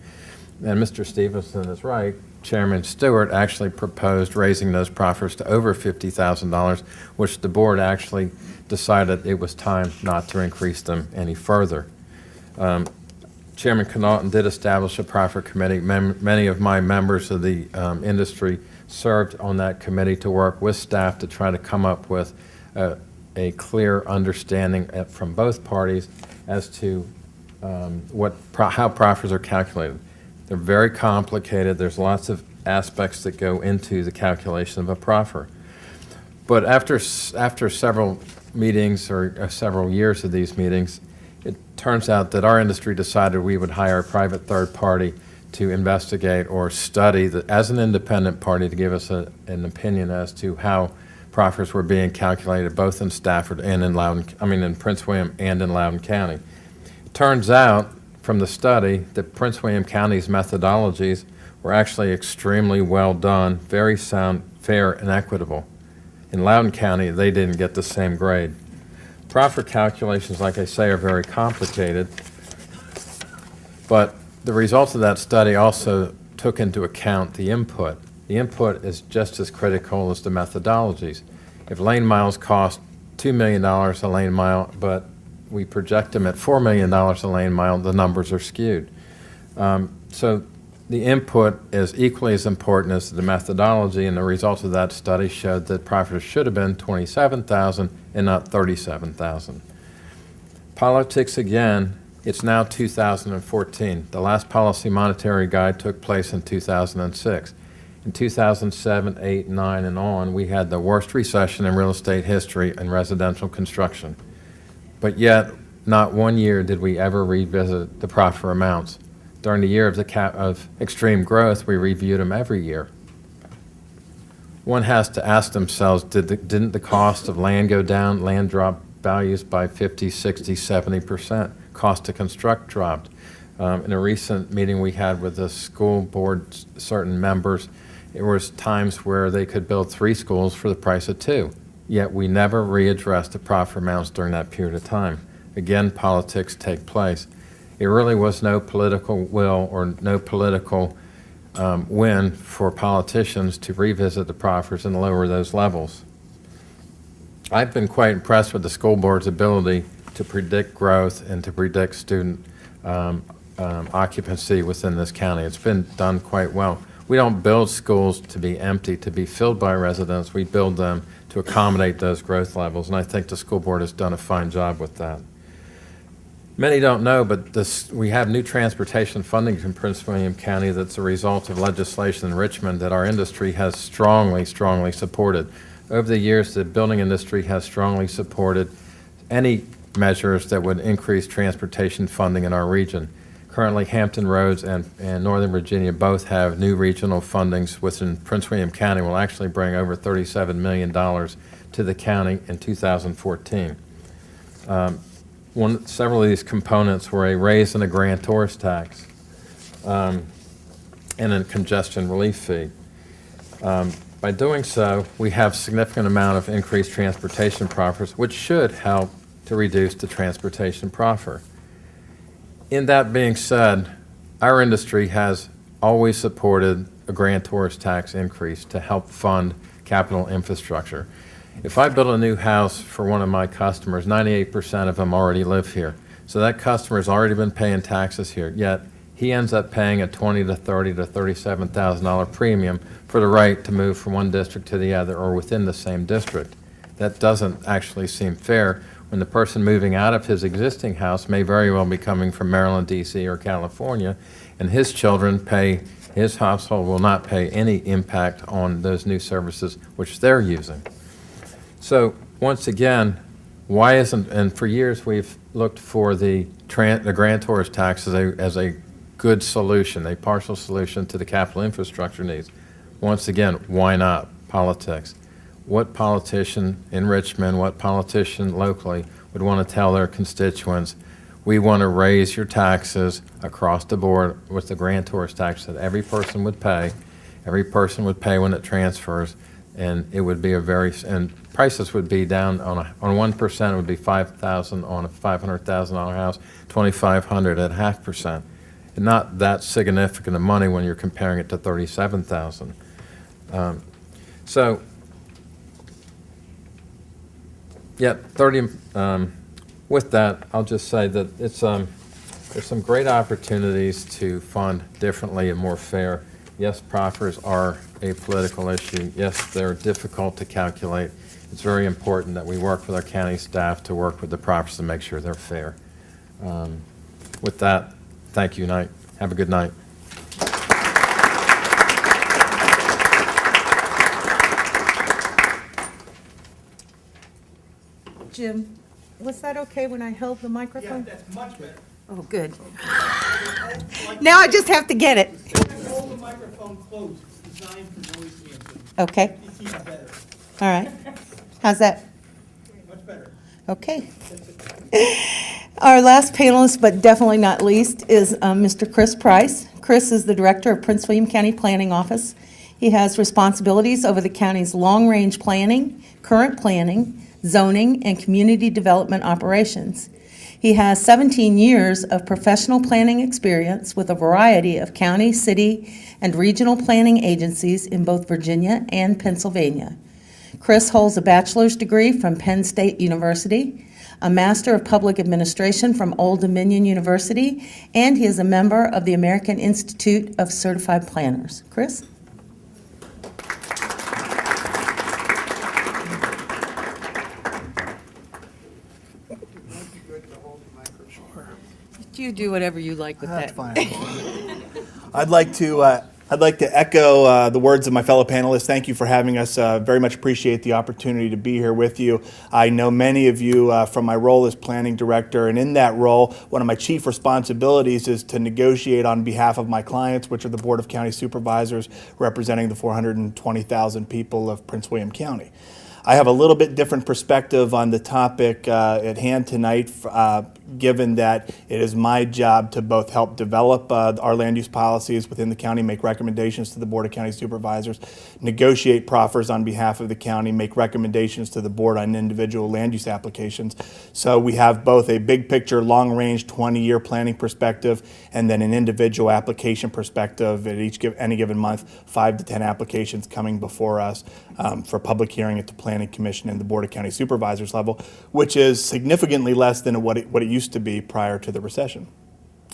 And Mr. Stephenson is right. Chairman Stewart actually proposed raising those proffers to over $50,000, which the board actually decided it was time not to increase them any further. Chairman Connaughton did establish a proffer committee. Many of my members of the industry served on that committee to work with staff to try to come up with a clear understanding from both parties as to how proffers are calculated. They're very complicated. There's lots of aspects that go into the calculation of a proffer. But after several meetings or several years of these meetings, it turns out that our industry decided we would hire a private third party to investigate or study as an independent party to give us an opinion as to how proffers were being calculated both in Stafford and in Prince William and in Loudoun County. It turns out from the study that Prince William County's methodologies were actually extremely well done, very sound, fair, and equitable. In Loudoun County, they didn't get the same grade. Proffer calculations, like I say, are very complicated, but The results of that study also took into account the input. The input is just as critical as the methodologies. If lane miles cost $2 million a lane mile, but we project them at $4 million a lane mile, the numbers are skewed. So the input is equally as important as the methodology, and the results of that study showed that Proffers should have been 27,000 and not 37,000. Politics again, it's now 2014. The last policy monetary guide took place in 2006. In 2007, 8, 9, and on, we had the worst recession in real estate history in residential construction. But yet, not one year did we ever revisit the proffer amounts. During the year of extreme growth, we reviewed them every year. One has to ask themselves, didn't the cost of land go down? Land dropped values by 50, 60, 70%. Cost to construct dropped. In a recent meeting we had with the school board, certain members, there was times where they could build 3 schools for the price of 2. Yet we never readdressed the proffer amounts during that period of time. Again, politics take place. It really was no political will or no political win for politicians to revisit the proffers and lower those levels. I've been quite impressed with the school board's ability to predict growth and to predict student occupancy within this county. It's been done quite well. We don't build schools to be empty, to be filled by residents. We build them to accommodate those growth levels, and I think the school board has done a fine job with that. Many don't know, but we have new transportation funding in Prince William County that's a result of legislation in Richmond that our industry has strongly, strongly supported. Over the years, the building industry has strongly supported any measures that would increase transportation funding in our region. Currently, Hampton Roads and Northern Virginia both have new regional fundings within Prince William County will actually bring over $37 million to the county in 2014. Several of these components were a raise in the Grantors tax and a congestion relief fee. By doing so, we have significant amount of increased transportation proffers, which should help to reduce the transportation proffer. In that being said, our industry has always supported a Grantors tax increase to help fund capital infrastructure. If I build a new house for one of my customers, 98% of them already live here. So that customer's already been paying taxes here, yet he ends up paying a $20,000 to $30,000 to $37,000 premium for the right to move from one district to the other or within the same district. That doesn't actually seem fair when the person moving out of his existing house may very well be coming from Maryland, D.C., or California, and his children pay, his household will not pay any impact on those new services which they're using. So once again, why isn't, and for years we've looked for the Grantors tax as a good solution, a partial solution to the capital infrastructure needs. Once again, why not? Politics. What politician in Richmond, what politician locally would want to tell their constituents, we want to raise your taxes across the board with the Grantors tax that every person would pay when it transfers, and it would be and prices would be down on 1%, it would be $5,000 on a $500,000 house, $2,500 at 0.5%. And not that significant of money when you're comparing it to $37,000. With that, I'll just say that there's some great opportunities to fund differently and more fair. Yes, proffers are a political issue. Yes, they're difficult to calculate. It's very important that we work with our county staff to work with the proffers to make sure they're fair. With that, thank you, night. Have a good night. Jim, was that okay when I held the microphone? Yeah, that's much better. Oh, good. Now I just have to get it. Hold the microphone closed. It's designed for noise canceling. Okay, It's even better. all right. How's that? Much better. Okay. Our last panelist, but definitely not least, is Mr. Chris Price. Chris is the Director of Prince William County Planning Office. He has responsibilities over the county's long-range planning, current planning, zoning, and community development operations. He has 17 years of professional planning experience with a variety of county, city, and regional planning agencies in both Virginia and Pennsylvania. Chris holds a bachelor's degree from Penn State University, a Master of Public Administration from Old Dominion University, and he is a member of the American Institute of Certified Planners. Chris? You do whatever you like with That's that. fine. I'd like to echo the words of my fellow panelists. Thank you for having us. Very much appreciate the opportunity to be here with you. I know many of you from my role as planning director, and in that role, one of my chief responsibilities is to negotiate on behalf of my clients, which are the Board of County Supervisors representing the 420,000 people of Prince William County. I have a little bit different perspective on the topic at hand tonight, given that it is my job to both help develop our land use policies within the county, make recommendations to the Board of County Supervisors, negotiate proffers on behalf of the county, make recommendations to the board on individual land use applications. So we have both a big picture, long-range, 20-year planning perspective, and then an individual application perspective at any given month, 5 to 10 applications coming before us for public hearing at the Planning Commission and the Board of County Supervisors level, which is significantly less than what it used to be prior to the recession.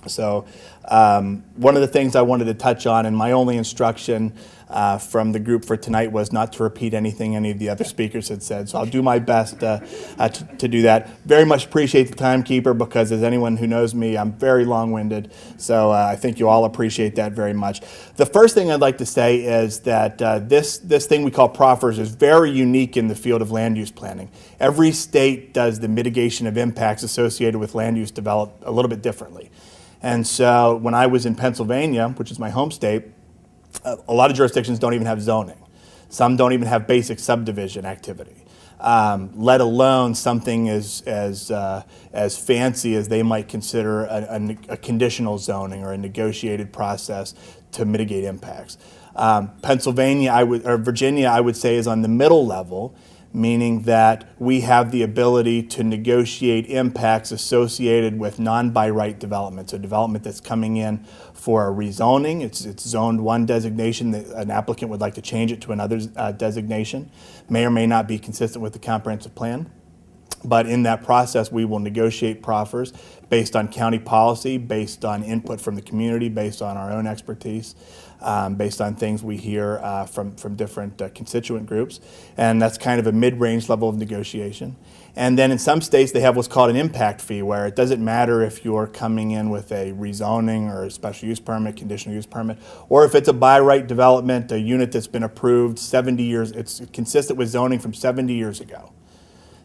So one of the things I wanted to touch on, and my only instruction from the group for tonight was not to repeat anything any of the other speakers had said. So I'll do my best to do that. Very much appreciate the timekeeper, because as anyone who knows me, I'm very long-winded. So I think you all appreciate that very much. The first thing I'd like to say is that this thing we call proffers is very unique in the field of land use planning. Every state does the mitigation of impacts associated with land use develop a little bit differently. And so when I was in Pennsylvania, which is my home state, a lot of jurisdictions don't even have zoning. Some don't even have basic subdivision activity, let alone something as fancy as they might consider a conditional zoning or a negotiated process to mitigate impacts. Virginia, I would say, is on the middle level, meaning that we have the ability to negotiate impacts associated with non-by-right development, so development that's coming in for a rezoning. It's zoned one designation. An applicant would like to change it to another designation. May or may not be consistent with the comprehensive plan. But in that process, we will negotiate proffers based on county policy, based on input from the community, based on our own expertise, based on things we hear from different constituent groups. And that's kind of a mid-range level of negotiation. And then in some states, they have what's called an impact fee, where it doesn't matter if you're coming in with a rezoning or a special use permit, conditional use permit, or if it's a by right development, a unit that's been approved 70 years, it's consistent with zoning from 70 years ago,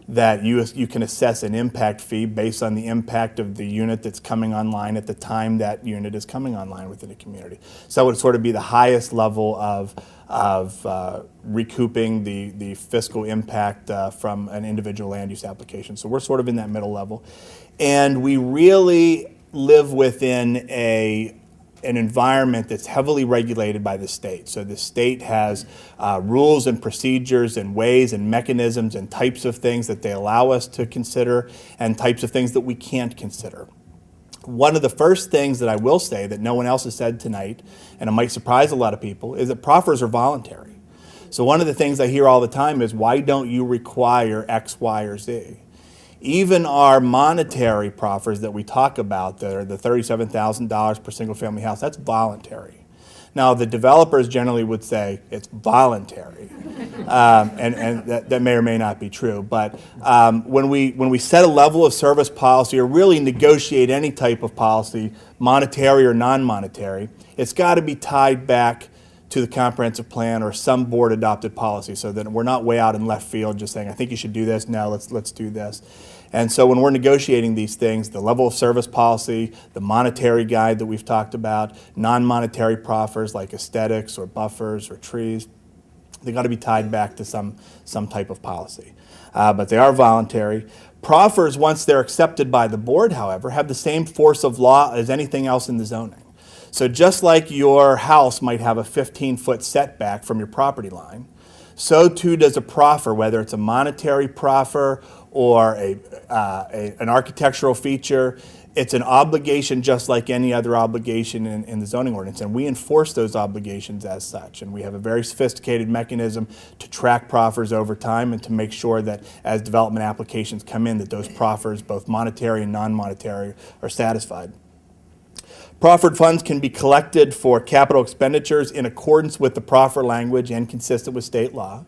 that you can assess an impact fee based on the impact of the unit that's coming online at the time that unit is coming online within a community. So it would sort of be the highest level of recouping the fiscal impact from an individual land use application. So we're sort of in that middle level. And we really live within an environment that's heavily regulated by the state. So the state has rules and procedures and ways and mechanisms and types of things that they allow us to consider and types of things that we can't consider. One of the first things that I will say that no one else has said tonight, and it might surprise a lot of people, is that proffers are voluntary. So one of the things I hear all the time is, why don't you require X, Y, or Z? Even our monetary proffers that we talk about, that are the $37,000 per single family house, that's voluntary. Now, the developers generally would say it's voluntary, and that may or may not be true. But when we set a level of service policy or really negotiate any type of policy, monetary or non-monetary, it's got to be tied back to the comprehensive plan or some board adopted policy, so that we're not way out in left field just saying, I think you should do this, now let's do this. And so when we're negotiating these things, the level of service policy, the monetary guide that we've talked about, non-monetary proffers like aesthetics or buffers or trees, they got to be tied back to some type of policy. But they are voluntary. Proffers, once they're accepted by the board, however, have the same force of law as anything else in the zoning. So just like your house might have a 15-foot setback from your property line, so too does a proffer, whether it's a monetary proffer or an architectural feature, it's an obligation just like any other obligation in the zoning ordinance, and we enforce those obligations as such. And we have a very sophisticated mechanism to track proffers over time and to make sure that as development applications come in, that those proffers, both monetary and non-monetary, are satisfied. Proffered funds can be collected for capital expenditures in accordance with the proffer language and consistent with state law.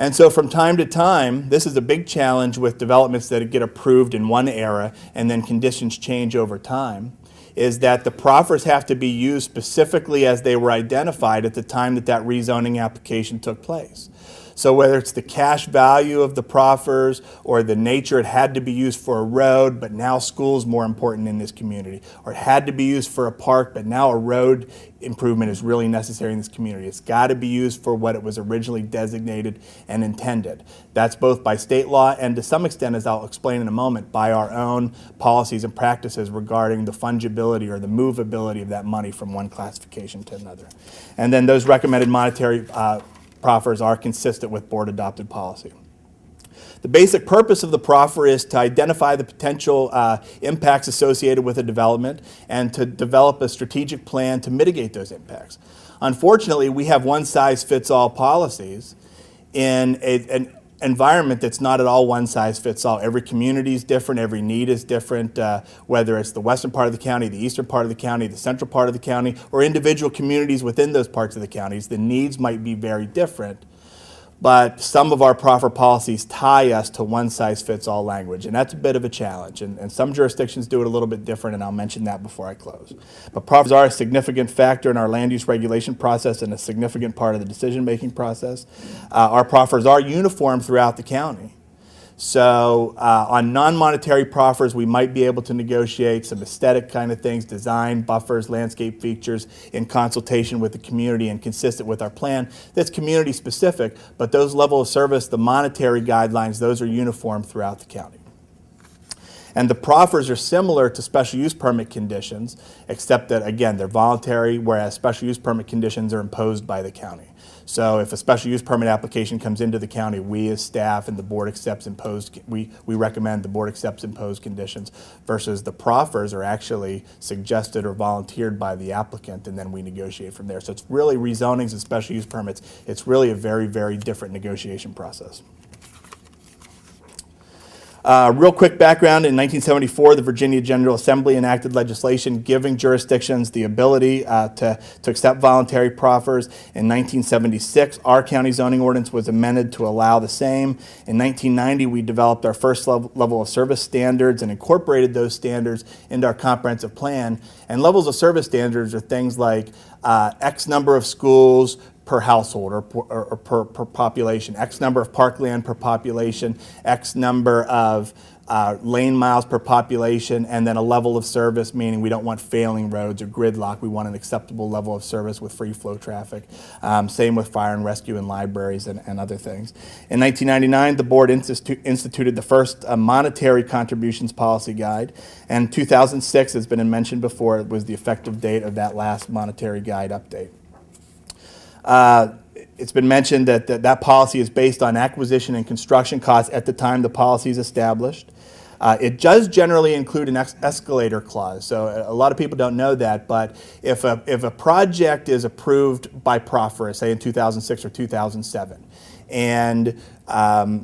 And so from time to time, this is a big challenge with developments that get approved in one era and then conditions change over time, is that the proffers have to be used specifically as they were identified at the time that that rezoning application took place. So whether it's the cash value of the proffers or the nature it had to be used for a road, but now school's more important in this community, or it had to be used for a park, but now a road improvement is really necessary in this community. It's got to be used for what it was originally designated and intended. That's both by state law and to some extent, as I'll explain in a moment, by our own policies and practices regarding the fungibility or the movability of that money from one classification to another. And then those recommended monetary proffers are consistent with board-adopted policy. The basic purpose of the proffer is to identify the potential impacts associated with a development and to develop a strategic plan to mitigate those impacts. Unfortunately, we have one-size-fits-all policies in an environment that's not at all one-size-fits-all. Every community is different, every need is different, whether it's the western part of the county, the eastern part of the county, the central part of the county, or individual communities within those parts of the counties. The needs might be very different, but some of our proffer policies tie us to one-size-fits-all language, and that's a bit of a challenge, and some jurisdictions do it a little bit different, and I'll mention that before I close. But proffers are a significant factor in our land use regulation process and a significant part of the decision-making process. Our proffers are uniform throughout the county. So on non-monetary proffers, we might be able to negotiate some aesthetic kind of things, design, buffers, landscape features in consultation with the community and consistent with our plan. That's community specific, but those level of service, the monetary guidelines, those are uniform throughout the county. And the proffers are similar to special use permit conditions, except that, again, they're voluntary, whereas special use permit conditions are imposed by the county. So if a special use permit application comes into the county, we as staff and the board accepts imposed, we recommend the board accepts imposed conditions, versus the proffers are actually suggested or volunteered by the applicant, and then we negotiate from there. So it's really rezonings and special use permits. It's really a very, very different negotiation process. Real quick background, in 1974, the Virginia General Assembly enacted legislation giving jurisdictions the ability to accept voluntary proffers. In 1976, our county zoning ordinance was amended to allow the same. In 1990, we developed our first level of service standards and incorporated those standards into our comprehensive plan. And levels of service standards are things like X number of schools per household or per population, X number of parkland per population, X number of lane miles per population, and then a level of service, meaning we don't want failing roads or gridlock. We want an acceptable level of service with free flow traffic. Same with fire and rescue and libraries and other things. In 1999, the board instituted the first monetary contributions policy guide, and 2006 has been mentioned before. It was the effective date of that last monetary guide update. It's been mentioned that policy is based on acquisition and construction costs at the time the policy is established. It does generally include an escalator clause, so a lot of people don't know that, but if a project is approved by proffer, say in 2006 or 2007, and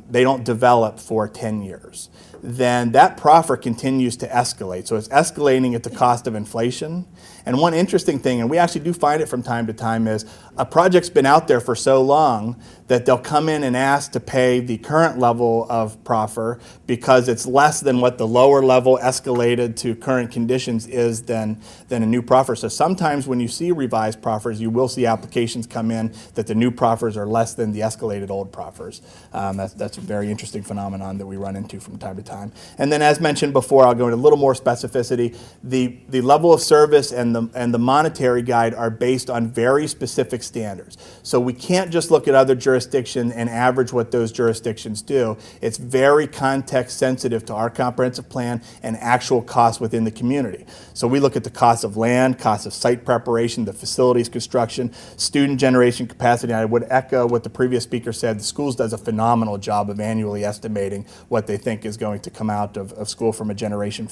they don't develop for 10 years, then that proffer continues to escalate. So it's escalating at the cost of inflation. And one interesting thing, and we actually do find it from time to time, is a project's been out there for so long that they'll come in and ask to pay the current level of proffer because it's less than what the lower level escalated to current conditions is than a new proffer. So sometimes when you see revised proffers, you will see applications come in that the new proffers are less than the escalated old proffers. That's a very interesting phenomenon that we run into from time to time. And then as mentioned before, I'll go into a little more specificity. The level of service and the monetary guide are based on very specific standards. So we can't just look at other jurisdictions and average what those jurisdictions do. It's very context sensitive to our comprehensive plan and actual costs within the community. So we look at the cost of land, cost of site preparation, the facilities construction, student generation capacity. And I would echo what the previous speaker said. The schools does a phenomenal phenomenal job of annually estimating what they think is going to come out of school from a generation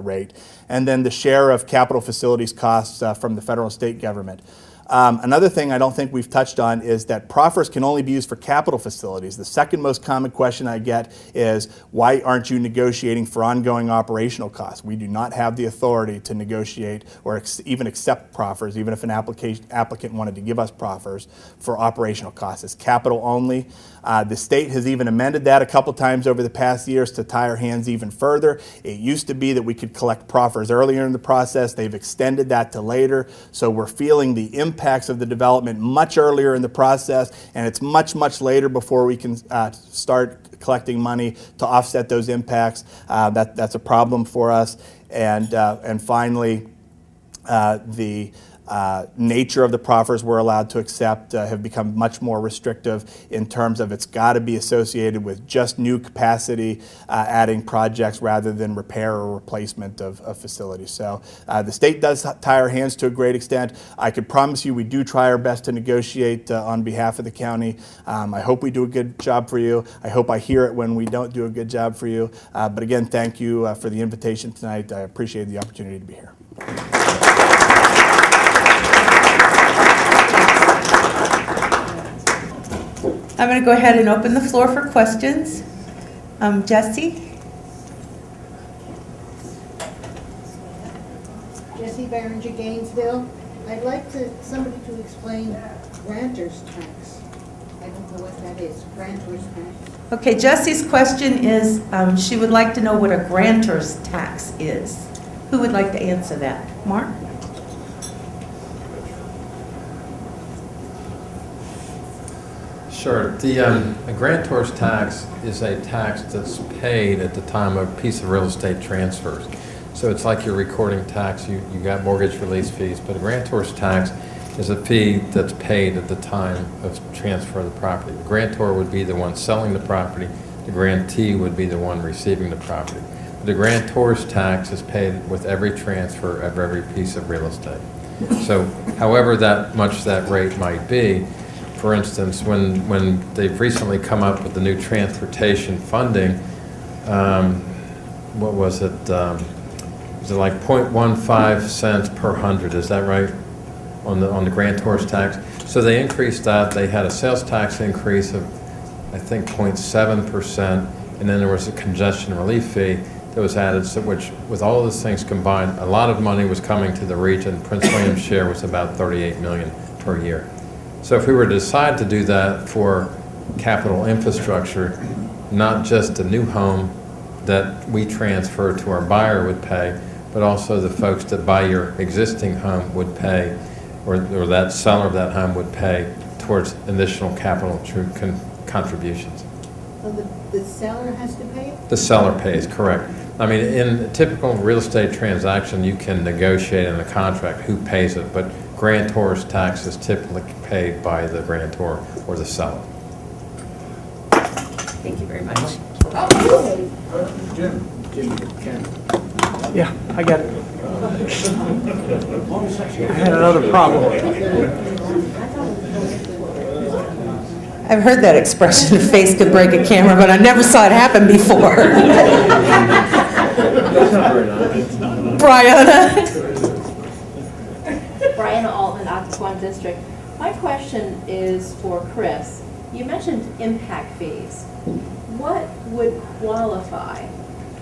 rate. And then the share of capital facilities costs from the federal and state government. Another thing I don't think we've touched on is that proffers can only be used for capital facilities. The second most common question I get is, why aren't you negotiating for ongoing operational costs? We do not have the authority to negotiate or even accept proffers, even if an applicant wanted to give us proffers for operational costs. It's capital only. The state has even amended that a couple times over the past years to tie our hands even further. It used to be that we could collect proffers earlier in the process. They've extended that to later. So we're feeling the impacts of the development much earlier in the process, and it's much, much later before we can start collecting money to offset those impacts. That's a problem for us. And finally, the nature of the proffers we're allowed to accept have become much more restrictive in terms of it's got to be associated with just new capacity adding projects rather than repair or replacement of facilities. So the state does tie our hands to a great extent. I could promise you we do try our best to negotiate on behalf of the county. I hope we do a good job for you. I hope I hear it when we don't do a good job for you. But again, thank you for the invitation tonight. I appreciate the opportunity to be here. I'm going to go ahead and open the floor for questions. Jesse? Jesse Berenger, Gainesville. I'd like somebody to explain Grantors tax. I don't know what that is, Grantors tax. Okay, Jesse's question is, she would like to know what a grantor's tax is. Who would like to answer that? Mark? Sure. A grantor's tax is a tax that's paid at the time a piece of real estate transfers. So it's like your recording tax, you got mortgage release fees, but a grantor's tax is a fee that's paid at the time of transfer of the property. The grantor would be the one selling the property, the grantee would be the one receiving the property. The grantor's tax is paid with every transfer of every piece of real estate. So however much that rate might be, for instance, when they've recently come up with the new transportation funding, what was it? Was it like 0.15 cents per hundred? Is that right? On the grantor's tax. So they increased that. They had a sales tax increase of, I think, 0.7%, and then there was a congestion relief fee that was added. So which, with all of those things combined, a lot of money was coming to the region. Prince William's share was about $38 million per year. So if we were to decide to do that for capital infrastructure, not just a new home that we transfer to our buyer would pay, but also the folks that buy your existing home would pay, or that seller of that home would pay towards additional capital contributions. So the seller has to pay it? The seller pays, correct. I mean, in a typical real estate transaction, you can negotiate in a contract who pays it, but grantor's tax is typically paid by the grantor or the seller. Thank you very much. Yeah, I got it. I had another problem. I've heard that expression, a face could break a camera, but I never saw it happen before. Brianna? Brianna Altman, Occoquan District. My question is for Chris. You mentioned impact fees. What would qualify?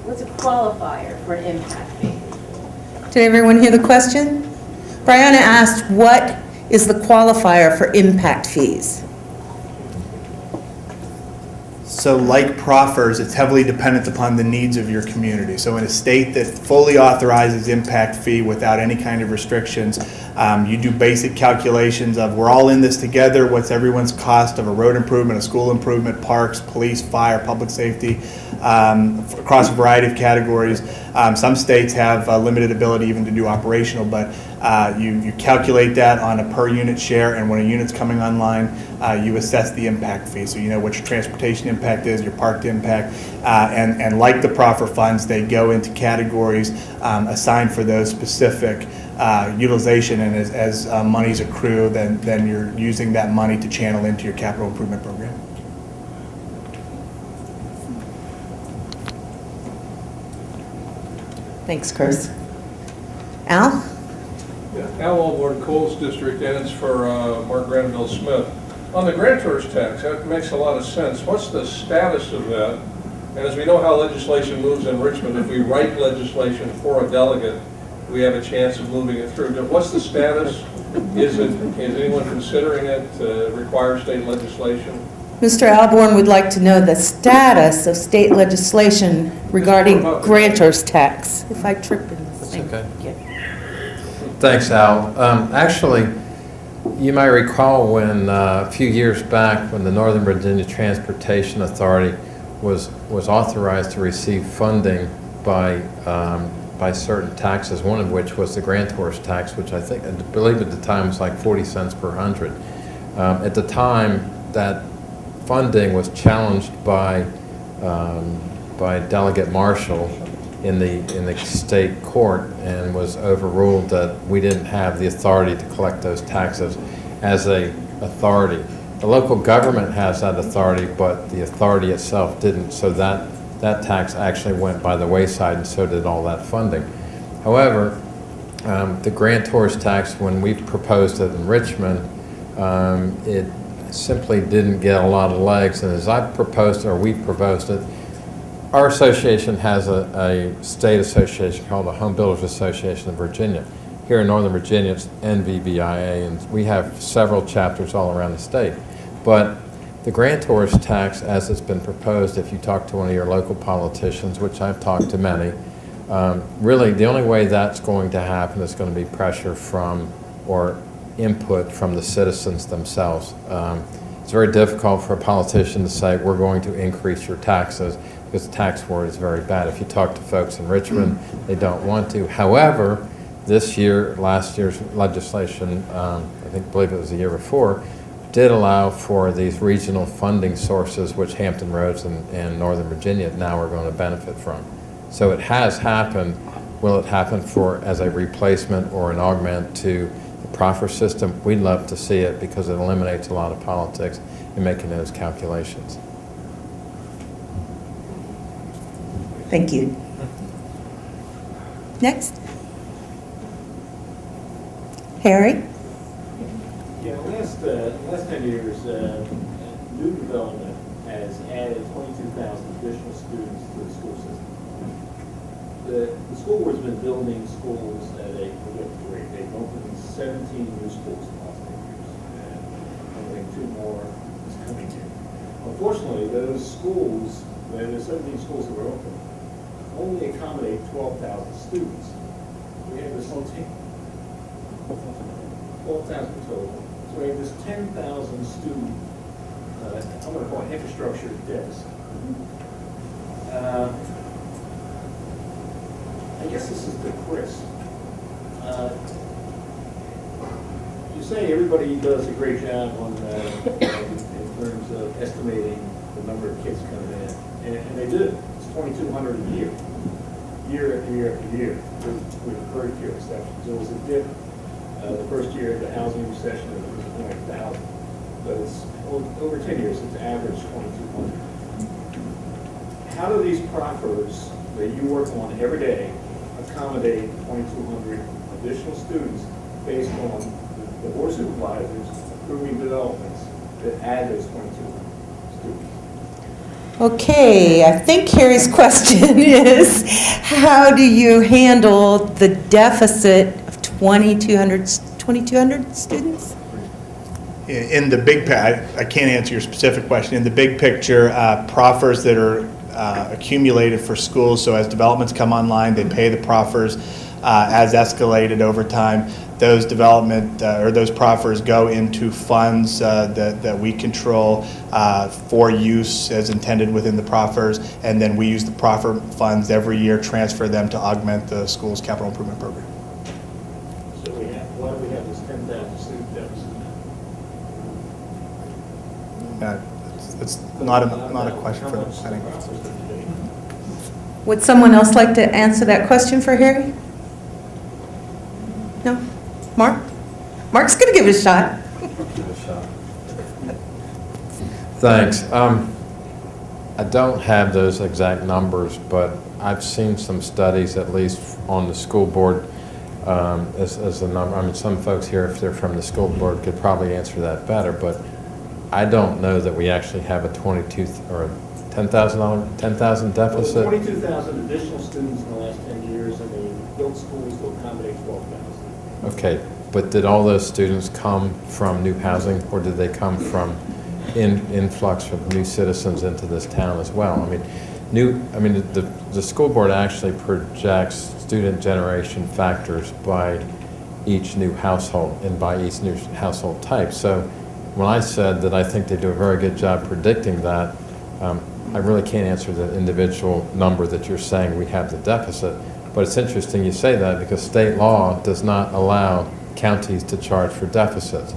What's a qualifier for an impact fee? Did everyone hear the question? Brianna asked, what is the qualifier for impact fees? So like proffers, it's heavily dependent upon the needs of your community. So in a state that fully authorizes impact fee without any kind of restrictions, you do basic calculations of we're all in this together, what's everyone's cost of a road improvement, a school improvement, parks, police, fire, public safety, across a variety of categories. Some states have limited ability even to do operational, but you calculate that on a per unit share, and when a unit's coming online, you assess the impact fee. So you know what your transportation impact is, your parked impact, and like the proffer funds, they go into categories assigned for those specific utilization, and as monies accrue, then you're using that money to channel into your capital improvement program. Thanks, Chris. Al? Al Wallborn Coles District, and it's for Mark Granville Smith. On the Grantors tax, that makes a lot of sense. What's the status of that? And as we know how legislation moves in Richmond, if we write legislation for a delegate, we have a chance of moving it through. What's the status? Is anyone considering it to require state legislation? Mr. Alborn would like to know the status of state legislation regarding grantor's tax. If I trip in this thing. okay. Thanks, Al. Actually, you might recall when a few years back when the Northern Virginia Transportation Authority was authorized to receive funding by certain taxes, one of which was the Grantors tax, which I believe at the time was like 40 cents per hundred. At the time, that funding was challenged by Delegate Marshall in the state court and was overruled that we didn't have the authority to collect those taxes as a authority. The local government has that authority, but the authority itself didn't, so that tax actually went by the wayside, and so did all that funding. However, the Grantors tax, when we proposed it in Richmond, it simply didn't get a lot of legs, and as I've proposed it, or we've proposed it, our association has a state association called the Home Builders Association of Virginia. Here in Northern Virginia, it's NVBIA, and we have several chapters all around the state. But the Grantors tax, as it's been proposed, if you talk to one of your local politicians, which I've talked to many, really the only way that's going to happen is going to be pressure from or input from the citizens themselves. It's very difficult for a politician to say, we're going to increase your taxes, because the tax war is very bad. If you talk to folks in Richmond, they don't want to. However, this year, last year's legislation, I believe it was the year before, did allow for these regional funding sources, which Hampton Roads and Northern Virginia now are going to benefit from. So it has happened. Will it happen as a replacement or an augment to the Proffers system? We'd love to see it because it eliminates a lot of politics in making those calculations. Thank you. Next. Harry? Yeah, last 10 years, new development has added 22,000 additional students to the school system. The school board's been building schools at a prolific rate. They've opened 17 new schools in the last 10 years, and I think 2 more is coming in. Unfortunately, those schools, the 17 schools that were open, only accommodate 12,000 students. We have this whole team. 12,000 total. So we have this 10,000 student, I'm going to call it infrastructure deficit. I guess this is to Chris. You say everybody does a great job on in terms of estimating the number of kids coming in, and they do. It's 2,200 a year, year after year after year, with very few exceptions. There was a dip the first year of the housing recession, it was 20,000, but it's over 10 years, it's average 2,200. How do these proffers that you work on every day accommodate 2,200 additional students based on the board of supervisors approving developments that add those 2,200 students? Okay, I think Harry's question is, how do you handle the deficit of 2,200 students? In the big I can't answer your specific question. In the big picture, proffers that are accumulated for schools, so as developments come online, they pay the proffers as escalated over time. Those development or those proffers go into funds that we control for use as intended within the proffers, and then we use the proffer funds every year, transfer them to augment the school's capital improvement program. So why do we have this 10,000 student deficit? It's not a question for the planning. Would someone else like to answer that question for Harry? No? Mark? Mark's going to give it a shot. Thanks. I don't have those exact numbers, but I've seen some studies, at least on the school board, as a number. I mean, some folks here, if they're from the school board, could probably answer that better, but I don't know that we actually have a 22 or a $10,000 deficit. 22,000 additional students in the last 10 years, and they built schools to accommodate 12,000. Okay, but did all those students come from new housing, or did they come from influx of new citizens into this town as well? I mean, the school board actually projects student generation factors by each new household and by each new household type. So when I said that I think they do a very good job predicting that, I really can't answer the individual number that you're saying we have the deficit. But it's interesting you say that, because state law does not allow counties to charge for deficits.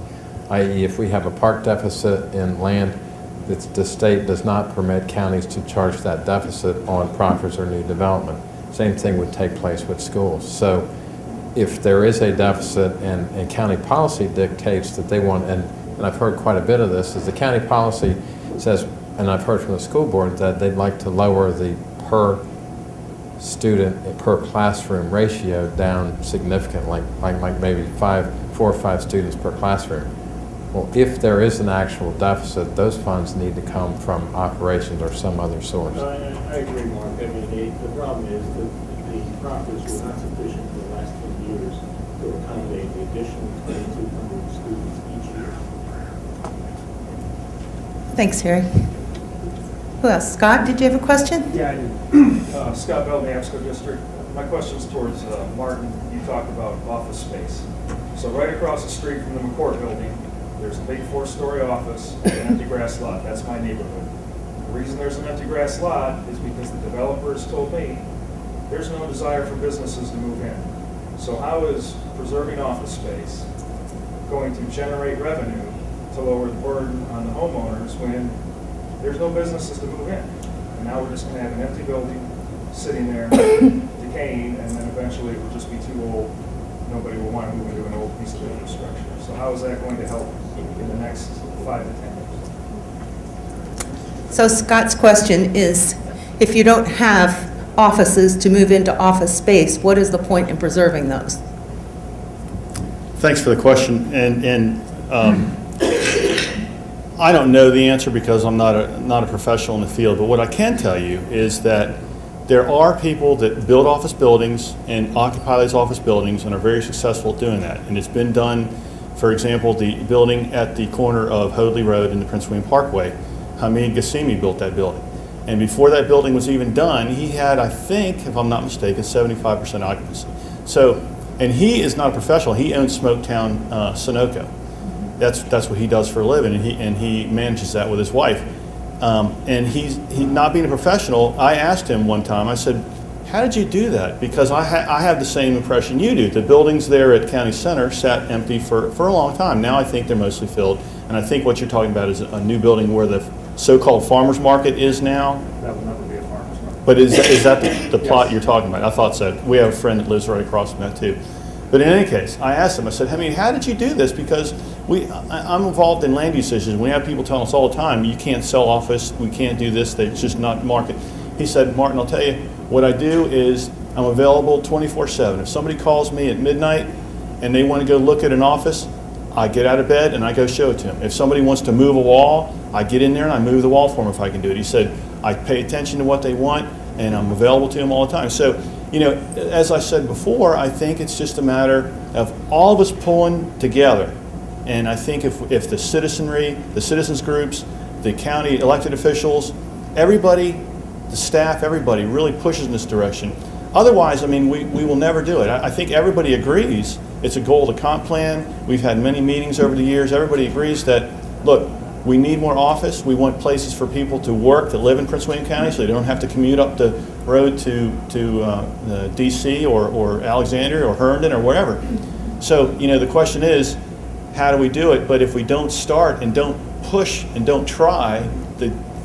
I.e., if we have a park deficit in land, the state does not permit counties to charge that deficit on proffers or new development. Same thing would take place with schools. So if there is a deficit and county policy dictates that they want, and I've heard quite a bit of this, is the county policy says, and I've heard from the school board, that they'd like to lower the per student, per classroom ratio down significantly, like maybe 4 or 5 students per classroom. Well, if there is an actual deficit, those funds need to come from operations or some other source. I agree, Mark. I mean, the problem is that the proffers were not sufficient for the last 10 years to accommodate the additional 2,200 students each year. Thanks, Harry. Who else? Scott, did you have a question? Yeah, I do. Scott Bell, Namsco District. My question's towards Martin. You talked about office space. So right across the street from the McCourt building, there's a big 4-story office and an empty grass lot. That's my neighborhood. The reason there's an empty grass lot is because the developers told me there's no desire for businesses to move in. So how is preserving office space going to generate revenue to lower the burden on the homeowners when there's no businesses to move in? And now we're just going to have an empty building sitting there decaying, and then eventually it will just be too old. Nobody will want to move into an old piece of infrastructure. So how is that going to help in the next 5 to 10 years? So Scott's question is, if you don't have offices to move into office space, what is the point in preserving those? Thanks for the question, and I don't know the answer because I'm not a professional in the field, but what I can tell you is that there are people that build office buildings and occupy these office buildings and are very successful at doing that. And it's been done, for example, the building at the corner of Hoadley Road and the Prince William Parkway. Hamid Ghassemi built that building. And before that building was even done, he had, I think, if I'm not mistaken, 75% occupancy. So, and he is not a professional. He owns Smoketown Sunoco. That's what he does for a living, and he manages that with his wife. And he not being a professional, I asked him one time, I said, how did you do that? Because I have the same impression you do. The buildings there at County Center sat empty for a long time. Now I think they're mostly filled. And I think what you're talking about is a new building where the so-called farmer's market is now. That will never be a farmer's market. But is that the plot you're talking about? I thought so. We have a friend that lives right across from that too. But in any case, I asked him, I said, how did you do this? Because I'm involved in land use issues. We have people telling us all the time, you can't sell office, we can't do this, it's just not market. He said, Martin, I'll tell you, what I do is I'm available 24/7. If somebody calls me at midnight and they want to go look at an office, I get out of bed and I go show it to them. If somebody wants to move a wall, I get in there and I move the wall for them if I can do it. He said, I pay attention to what they want and I'm available to them all the time. So, as I said before, I think it's just a matter of all of us pulling together. And I think if the citizenry, the citizens groups, the county elected officials, everybody, the staff, everybody really pushes in this direction. Otherwise, we will never do it. I think everybody agrees it's a goal of the comp plan. We've had many meetings over the years. Everybody agrees that, look, we need more office. We want places for people to work that live in Prince William County so they don't have to commute up the road to D.C. or Alexandria or Herndon or wherever. So, the question is, how do we do it? But if we don't start and don't push and don't try,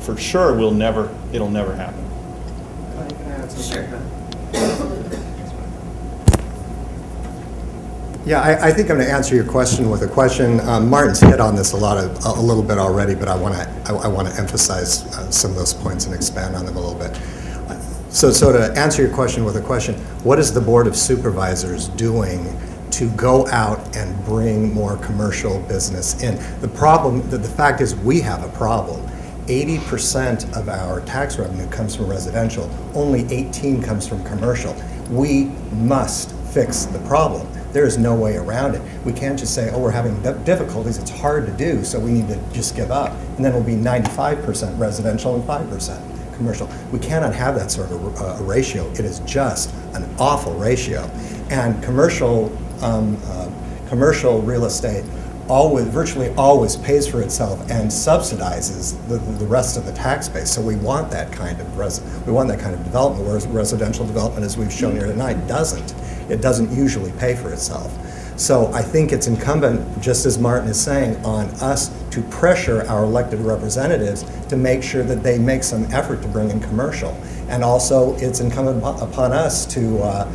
for sure it'll never happen. Yeah, I think I'm going to answer your question with a question. Martin's hit on this a little bit already, but I want to emphasize some of those points and expand on them a little bit. So to answer your question with a question, what is the Board of Supervisors doing to go out and bring more commercial business in? The problem, the fact is we have a problem. 80% of our tax revenue comes from residential, only 18 comes from commercial. We must fix the problem. There is no way around it. We can't just say, oh, we're having difficulties, it's hard to do, so we need to just give up. And then it'll be 95% residential and 5% commercial. We cannot have that sort of ratio. It is just an awful ratio. And commercial real estate virtually always pays for itself and subsidizes the rest of the tax base. So we want that kind of development, whereas residential development, as we've shown here tonight, doesn't. It doesn't usually pay for itself. So I think it's incumbent, just as Martin is saying, on us to pressure our elected representatives to make sure that they make some effort to bring in commercial. And also, it's incumbent upon us to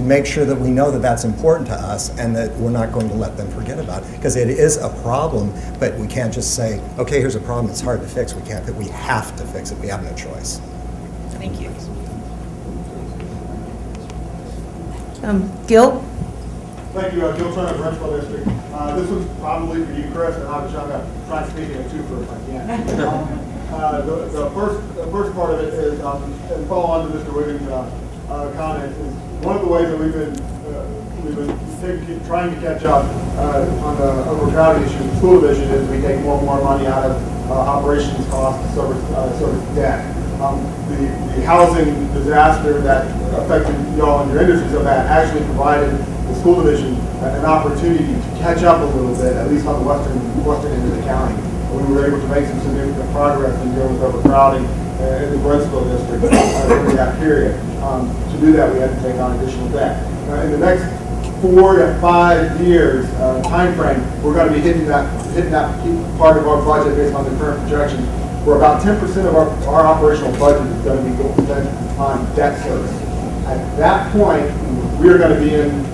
make sure that we know that that's important to us and that we're not going to let them forget about it. Because it is a problem, but we can't just say, okay, here's a problem, it's hard to fix. We can't, we have to fix it. We have no choice. Thank you. Gil? Thank you, Gil Turner, Granville District. This one's probably for you, Chris, and I'm going to try to speak in a twofer if I can. The first part of it is, and follow on to Mr. Wiggins' comments, is one of the ways that we've been trying to catch up on the overcrowding issue in the school division is we take more and more money out of operations costs to service debt. The housing disaster that affected y'all and your industries of that actually provided the school division an opportunity to catch up a little bit, at least on the western end of the county. We were able to make some significant progress in dealing with overcrowding in the Granville district during that period. To do that, we had to take on additional debt. In the next 4 to 5 years time frame, we're going to be hitting that part of our budget based on the current projections, where about 10% of our operational budget is going to be spent on debt service. At that point, we are going to be in,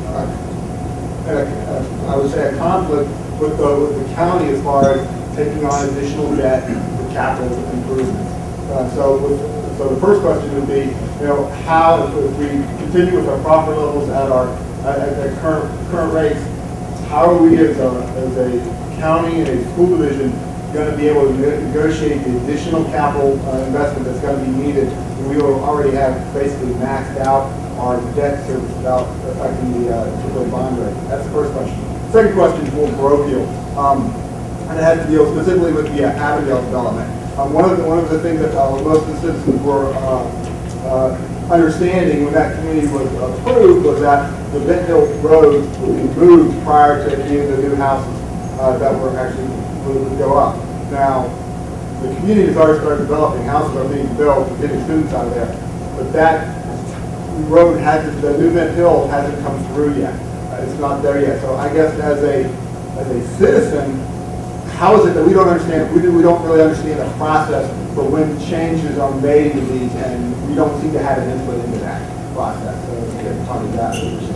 I would say, a conflict with the county as far as taking on additional debt for capital improvements. So the first question would be, how, if we continue with our profit levels at current rates, how are we as a county and a school division going to be able to negotiate the additional capital investment that's going to be needed? And we will already have basically maxed out our debt service without affecting the AAA bond rate. That's the first question. Second question is more parochial, and it has to deal specifically with the Avondale development. One of the things that most of the citizens were understanding when that community was approved was that the Bent Hill Road would be moved prior to any of the new houses that were actually would go up. Now, the community has already started developing. Houses are being built, we're getting students out of there, but that road the new Bent Hill hasn't come through yet. It's not there yet. So I guess as a citizen, how is it that we don't understand? We don't really understand the process for when changes are made to these, and we don't seem to have an input into that process. So we can talk about that.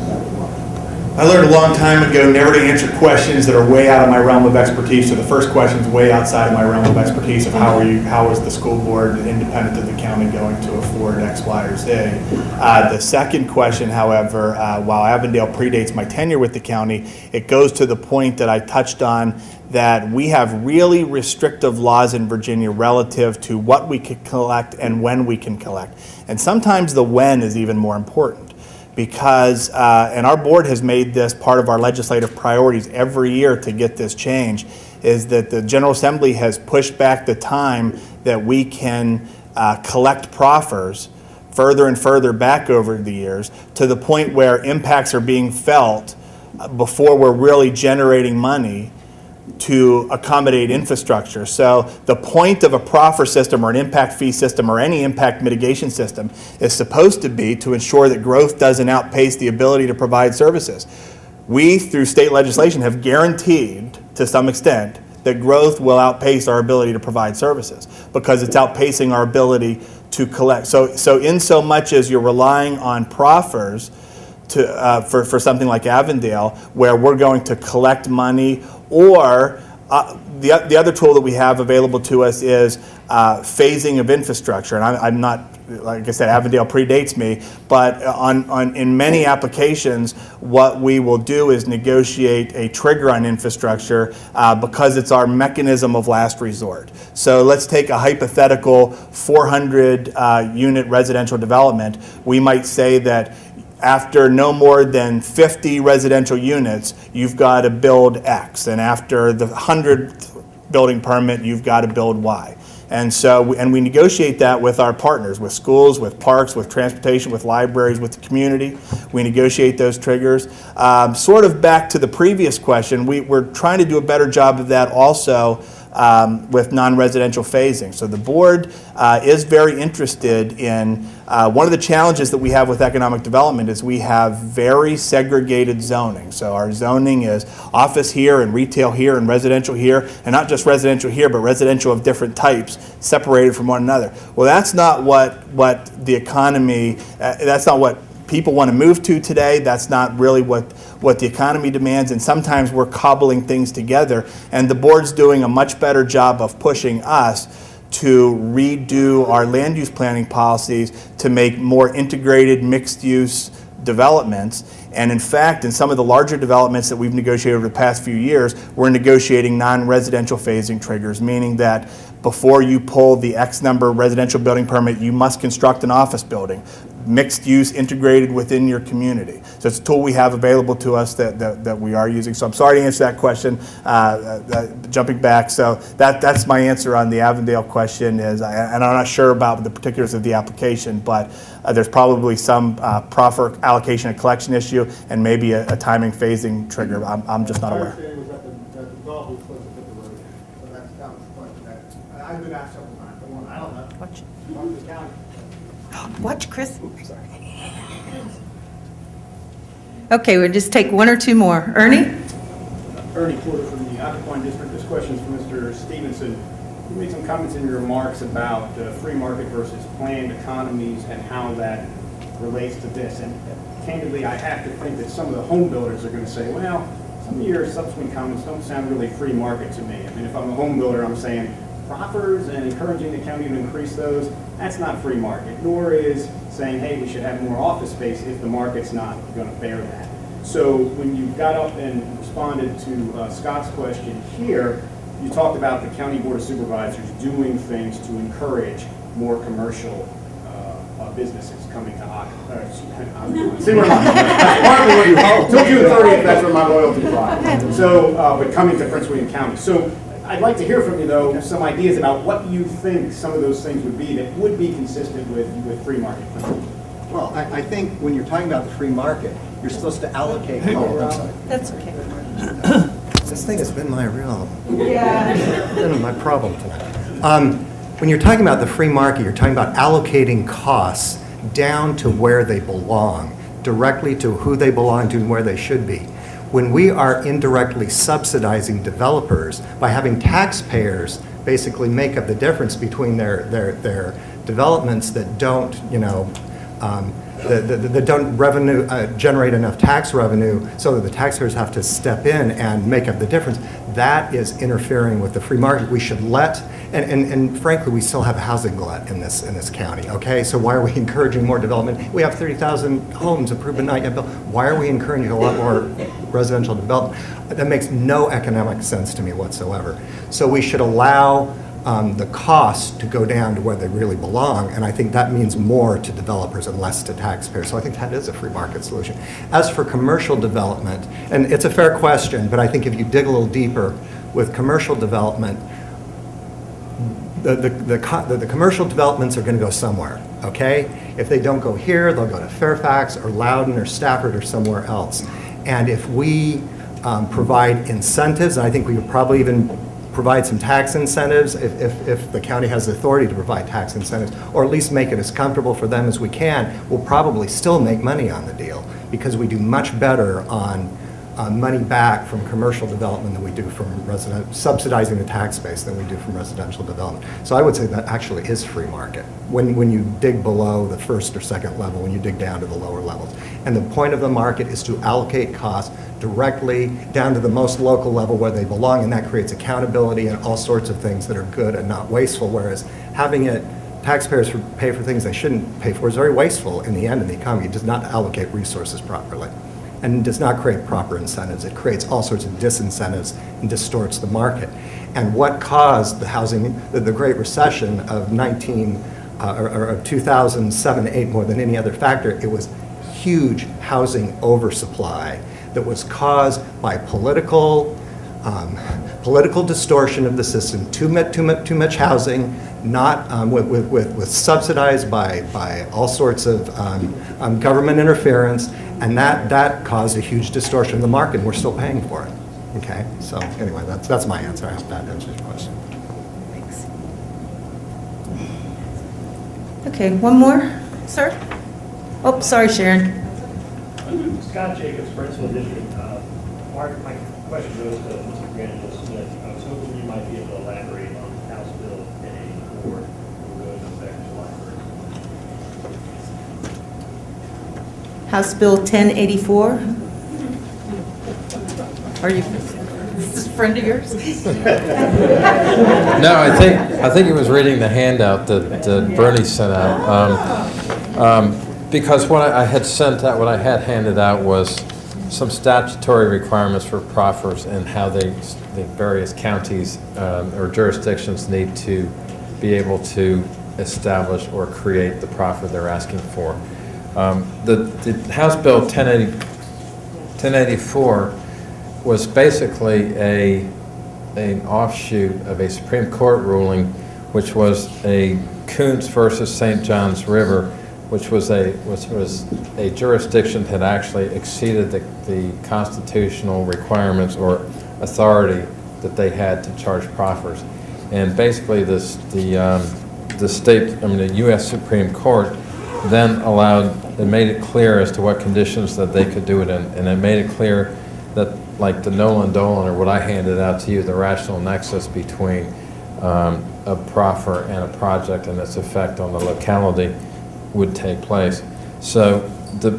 I learned a long time ago never to answer questions that are way out of my realm of expertise. So the first question is way outside of my realm of expertise of how is the school board independent of the county going to afford X, Y, or Z. The second question, however, while Avondale predates my tenure with the county, it goes to the point that I touched on, that we have really restrictive laws in Virginia relative to what we can collect and when we can collect. And sometimes the when is even more important. Because, and our board has made this part of our legislative priorities every year to get this change, is that the General Assembly has pushed back the time that we can collect proffers further and further back over the years, to the point where impacts are being felt before we're really generating money to accommodate infrastructure. So the point of a proffer system or an impact fee system or any impact mitigation system is supposed to be to ensure that growth doesn't outpace the ability to provide services. We, through state legislation, have guaranteed, to some extent, that growth will outpace our ability to provide services because it's outpacing our ability to collect. So in so much as you're relying on proffers for something like Avondale, where we're going to collect money or The other tool that we have available to us is phasing of infrastructure. And I'm not, like I said, Avondale predates me, but in many applications, what we will do is negotiate a trigger on infrastructure because it's our mechanism of last resort. So let's take a hypothetical 400 unit residential development. We might say that after no more than 50 residential units, you've got to build X. And after the 100th building permit, you've got to build Y. And so, we negotiate that with our partners, with schools, with parks, with transportation, with libraries, with the community. We negotiate those triggers. Sort of back to the previous question, we're trying to do a better job of that also with non-residential phasing. So the board is very interested in, one of the challenges that we have with economic development is we have very segregated zoning. So our zoning is office here and retail here and residential here, and not just residential here, but residential of different types separated from one another. Well, that's not what the economy, that's not what people want to move to today. That's not really what the economy demands, and sometimes we're cobbling things together, and the board's doing a much better job of pushing us to redo our land use planning policies to make more integrated mixed-use developments. And in fact, in some of the larger developments that we've negotiated over the past few years, we're negotiating non-residential phasing triggers, meaning that before you pull the X number residential building permit, you must construct an office building, mixed use integrated within your community. So it's a tool we have available to us that we are using. So I'm sorry to answer that question, jumping back. So that's my answer on the Avondale question is, and I'm not sure about the particulars of the application, but there's probably some proffer allocation and collection issue and maybe a timing phasing trigger. I'm just not aware. I've been asked several times, I don't know. Watch, Chris. Okay, we'll just take one or two more. Ernie? Ernie Porter from the Occoquan District. This question is for Mr. Stephenson. You made some comments in your remarks about free market versus planned economies and how that relates to this. And candidly, I have to think that some of the home builders are going to say, well, some of your subsequent comments don't sound really free market to me. I mean, if I'm a home builder, I'm saying proffers and encouraging the county to increase those, that's not free market, nor is saying, hey, we should have more office space if the market's not going to bear that. So when you got up and responded to Scott's question here, you talked about the County Board of Supervisors doing things to encourage more commercial businesses coming to Occoquan. See where I'm till June 30th, that's where my loyalty lies. So, but coming to Prince William County. So I'd like to hear from you, though, some ideas about what you think some of those things would be that would be consistent with free market principles. Well, I think when you're talking about the free market, you're supposed to allocate. Oh, I'm sorry. That's okay. This thing has been my real, Yeah. been my problem tonight. When you're talking about the free market, you're talking about allocating costs down to where they belong, directly to who they belong to and where they should be. When we are indirectly subsidizing developers by having taxpayers basically make up the difference between their developments that don't, that don't generate enough tax revenue so that the taxpayers have to step in and make up the difference, that is interfering with the free market. We should let, and frankly, we still have a housing glut in this county, okay? So why are we encouraging more development? We have 30,000 homes approved but not yet built. Why are we encouraging a lot more residential development? That makes no economic sense to me whatsoever. So we should allow the costs to go down to where they really belong, and I think that means more to developers and less to taxpayers. So I think that is a free market solution. As for commercial development, and it's a fair question, but I think if you dig a little deeper with commercial development, the commercial developments are going to go somewhere, okay? If they don't go here, they'll go to Fairfax or Loudoun or Stafford or somewhere else. And if we provide incentives, and I think we could probably even provide some tax incentives if the county has the authority to provide tax incentives, or at least make it as comfortable for them as we can, we'll probably still make money on the deal because we do much better on money back from commercial development than we do from subsidizing the tax base than we do from residential development. So I would say that actually is free market when you dig below the first or second level, when you dig down to the lower levels. And the point of the market is to allocate costs directly down to the most local level where they belong, and that creates accountability and all sorts of things that are good and not wasteful, whereas having taxpayers pay for things they shouldn't pay for is very wasteful in the end in the economy. It does not allocate resources properly and does not create proper incentives. It creates all sorts of disincentives and distorts the market. And what caused the Great Recession of 2007-8 more than any other factor, it was huge housing oversupply that was caused by political distortion of the system, too much housing, not with subsidized by all sorts of government interference, and that caused a huge distortion of the market, and we're still paying for it. Okay, so anyway, that's my answer. I hope that answers your question. Thanks. Okay, one more, sir? Oh, sorry, Sharon. Scott Jacobs, Principal District. Mark, my question goes to Mr. Granville Smith. I was hoping you might be able to elaborate on House Bill 1084 that will go into effect July 1st. House Bill 1084. Are you, is this a friend of yours? No, I think he was reading the handout that Bernie sent out. Because what I had handed out was some statutory requirements for proffers and how the various counties or jurisdictions need to be able to establish or create the proffer they're asking for. The House Bill 1084 was basically an offshoot of a Supreme Court ruling, which was a Kuntz versus St. Johns River, which was a jurisdiction that had actually exceeded the constitutional requirements or authority that they had to charge proffers. And basically the U.S. Supreme Court then made it clear as to what conditions that they could do it in, and it made it clear that, like the Nolan Dolan, or what I handed out to you, the rational nexus between a proffer and a project and its effect on the locality would take place. So that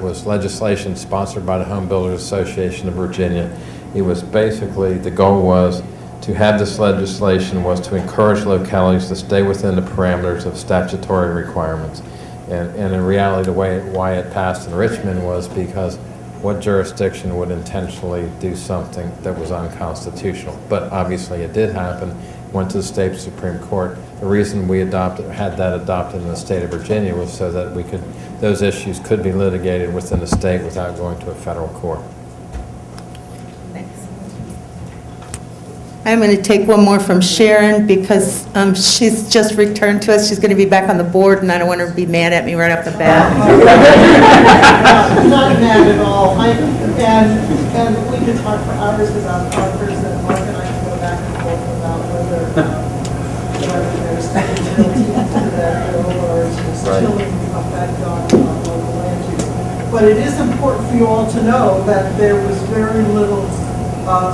was legislation sponsored by the Home Builders Association of Virginia. It was basically, the goal was to have this legislation was to encourage localities to stay within the parameters of statutory requirements. And in reality, why it passed in Richmond was because what jurisdiction would intentionally do something that was unconstitutional? But obviously it did happen, went to the state Supreme Court. The reason we had that adopted in the state of Virginia was so that those issues could be litigated within the state without going to a federal court. I'm going to take one more from Sharon because she's just returned to us. She's going to be back on the board, and I don't want her to be mad at me right off the bat. Not mad at all. And we could talk for hours about Proffers, and Mark and I can go back and forth about whether there's utility to that bill or it's just chilling effect on local land use. But it is important for you all to know that there was very little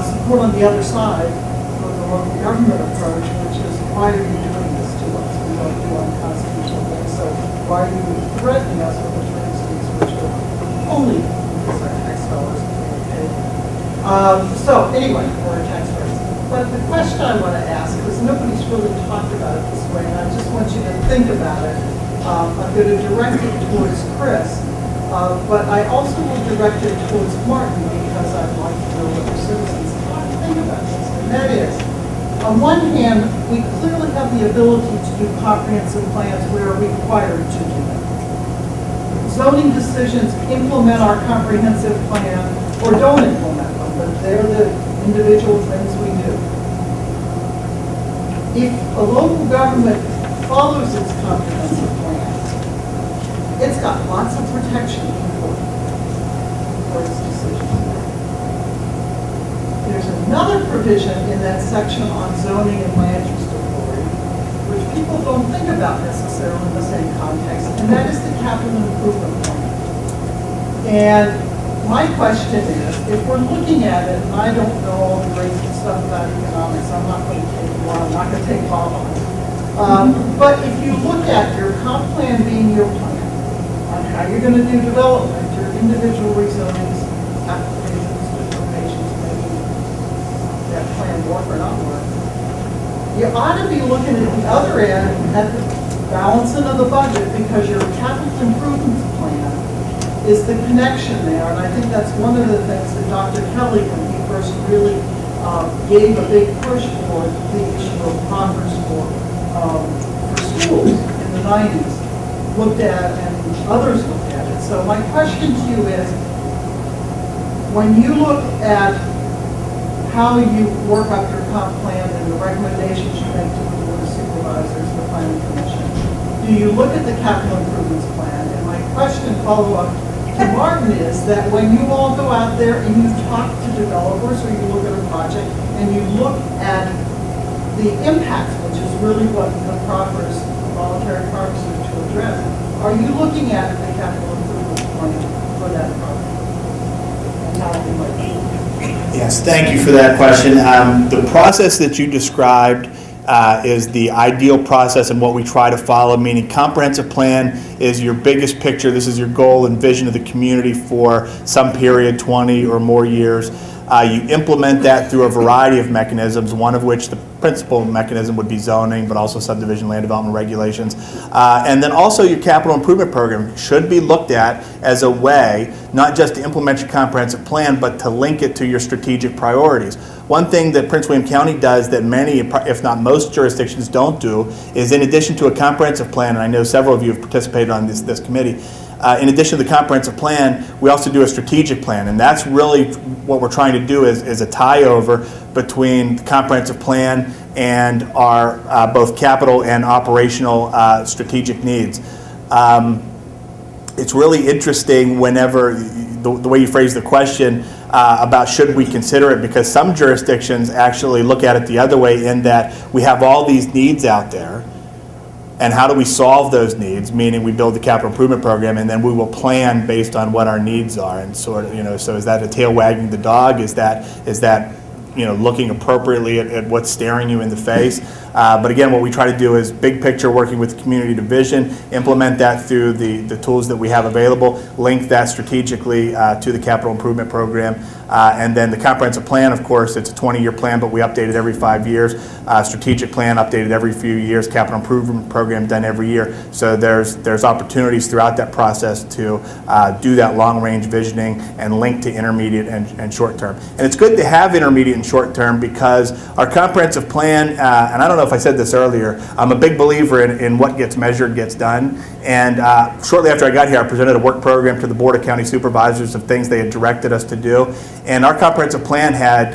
support on the other side for the local government approach, which is, why are you doing this to us? We don't do unconstitutional things, so why are you threatening us with attorney's fees, which are only because our tax dollars are being paid? So anyway, for our tax rates. But the question I want to ask, because nobody's really talked about it this way, and I just want you to think about it. I'm going to direct it towards Chris, but I also will direct it towards Martin, because I'd like to know what your citizens think about this. And that is, on one hand, we clearly have the ability to do comprehensive plans. We are required to do them. Zoning decisions implement our comprehensive plan or don't implement them, but they're the individual things we do. If a local government follows its comprehensive plan, it's got lots of protection for its decisions. There's another provision in that section on zoning and land use authority, which people don't think about necessarily in the same context, and that is the capital improvement plan. And my question is, if we're looking at it, and I don't know all the great stuff about economics, I'm not going to take one, I'm not going to take Bob on it. But if you look at your comp plan being your plan, on how you're going to do development, your individual rezonings, applications, determinations, maybe that plan work or not work, you ought to be looking at the other end at the balancing of the budget, because your capital improvements plan is the connection there. And I think that's one of the things that Dr. Kelly, when he first really gave a big push for the issue of Proffers for schools in the 90s, looked at, and others looked at it. So my question to you is, when you look at how you work up your comp plan and the recommendations you make to the Board of Supervisors, the Planning Commission, do you look at the capital improvements plan? And my question, follow-up to Martin, is that when you all go out there and you talk to developers, or you look at a project and you look at the impacts, which is really what the Proffers, voluntary Proffers are to address, are you looking at the capital improvement plan for that project? And how it might Yes, thank you for that question. The process that you described is the ideal process and what we try to follow, meaning comprehensive plan is your biggest picture. This is your goal and vision of the community for some period, 20 or more years. You implement that through a variety of mechanisms, one of which the principal mechanism would be zoning, but also subdivision land development regulations. And then also your capital improvement program should be looked at as a way, not just to implement your comprehensive plan, but to link it to your strategic priorities. One thing that Prince William County does that many, if not most jurisdictions don't do, is in addition to a comprehensive plan, and I know several of you have participated on this committee, in addition to the comprehensive plan, we also do a strategic plan, and that's really what we're trying to do is a tie-over between the comprehensive plan and our both capital and operational strategic needs. It's really interesting whenever the way you phrase the question about should we consider it, because some jurisdictions actually look at it the other way, in that we have all these needs out there, and how do we solve those needs, meaning we build the capital improvement program and then we will plan based on what our needs are. And sort of, so is that a tail wagging the dog? Is that looking appropriately at what's staring you in the face? But again, what we try to do is big picture, working with the community division, implement that through the tools that we have available, link that strategically to the capital improvement program. And then the comprehensive plan, of course, it's a 20-year plan, but we update it every 5 years. Strategic plan updated every few years. Capital improvement program done every year. So there's opportunities throughout that process to do that long-range visioning and link to intermediate and short-term. And it's good to have intermediate and short-term, because our comprehensive plan, and I don't know if I said this earlier, I'm a big believer in what gets measured gets done. And shortly after I got here, I presented a work program to the Board of County Supervisors of things they had directed us to do. And our comprehensive plan had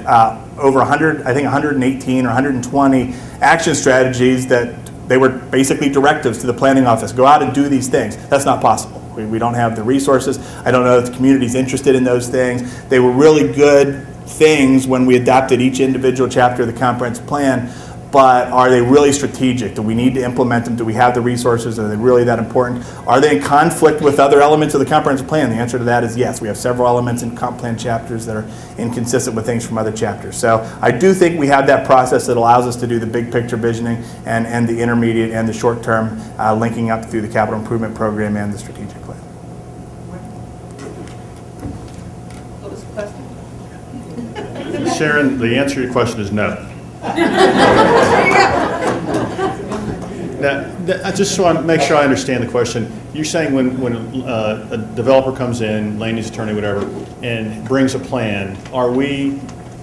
over 100, I think 118 or 120 action strategies that they were basically directives to the planning office. Go out and do these things. That's not possible. We don't have the resources. I don't know if the community's interested in those things. They were really good things when we adopted each individual chapter of the comprehensive plan, but are they really strategic? Do we need to implement them? Do we have the resources? Are they really that important? Are they in conflict with other elements of the comprehensive plan? The answer to that is yes. We have several elements in comp plan chapters that are inconsistent with things from other chapters. So I do think we have that process that allows us to do the big picture visioning and the intermediate and the short term linking up through the capital improvement program and the strategic plan. What was the question? Sharon, the answer to your question is no. Now, I just want to make sure I understand the question. You're saying when a developer comes in, land use attorney, whatever, and brings a plan, are we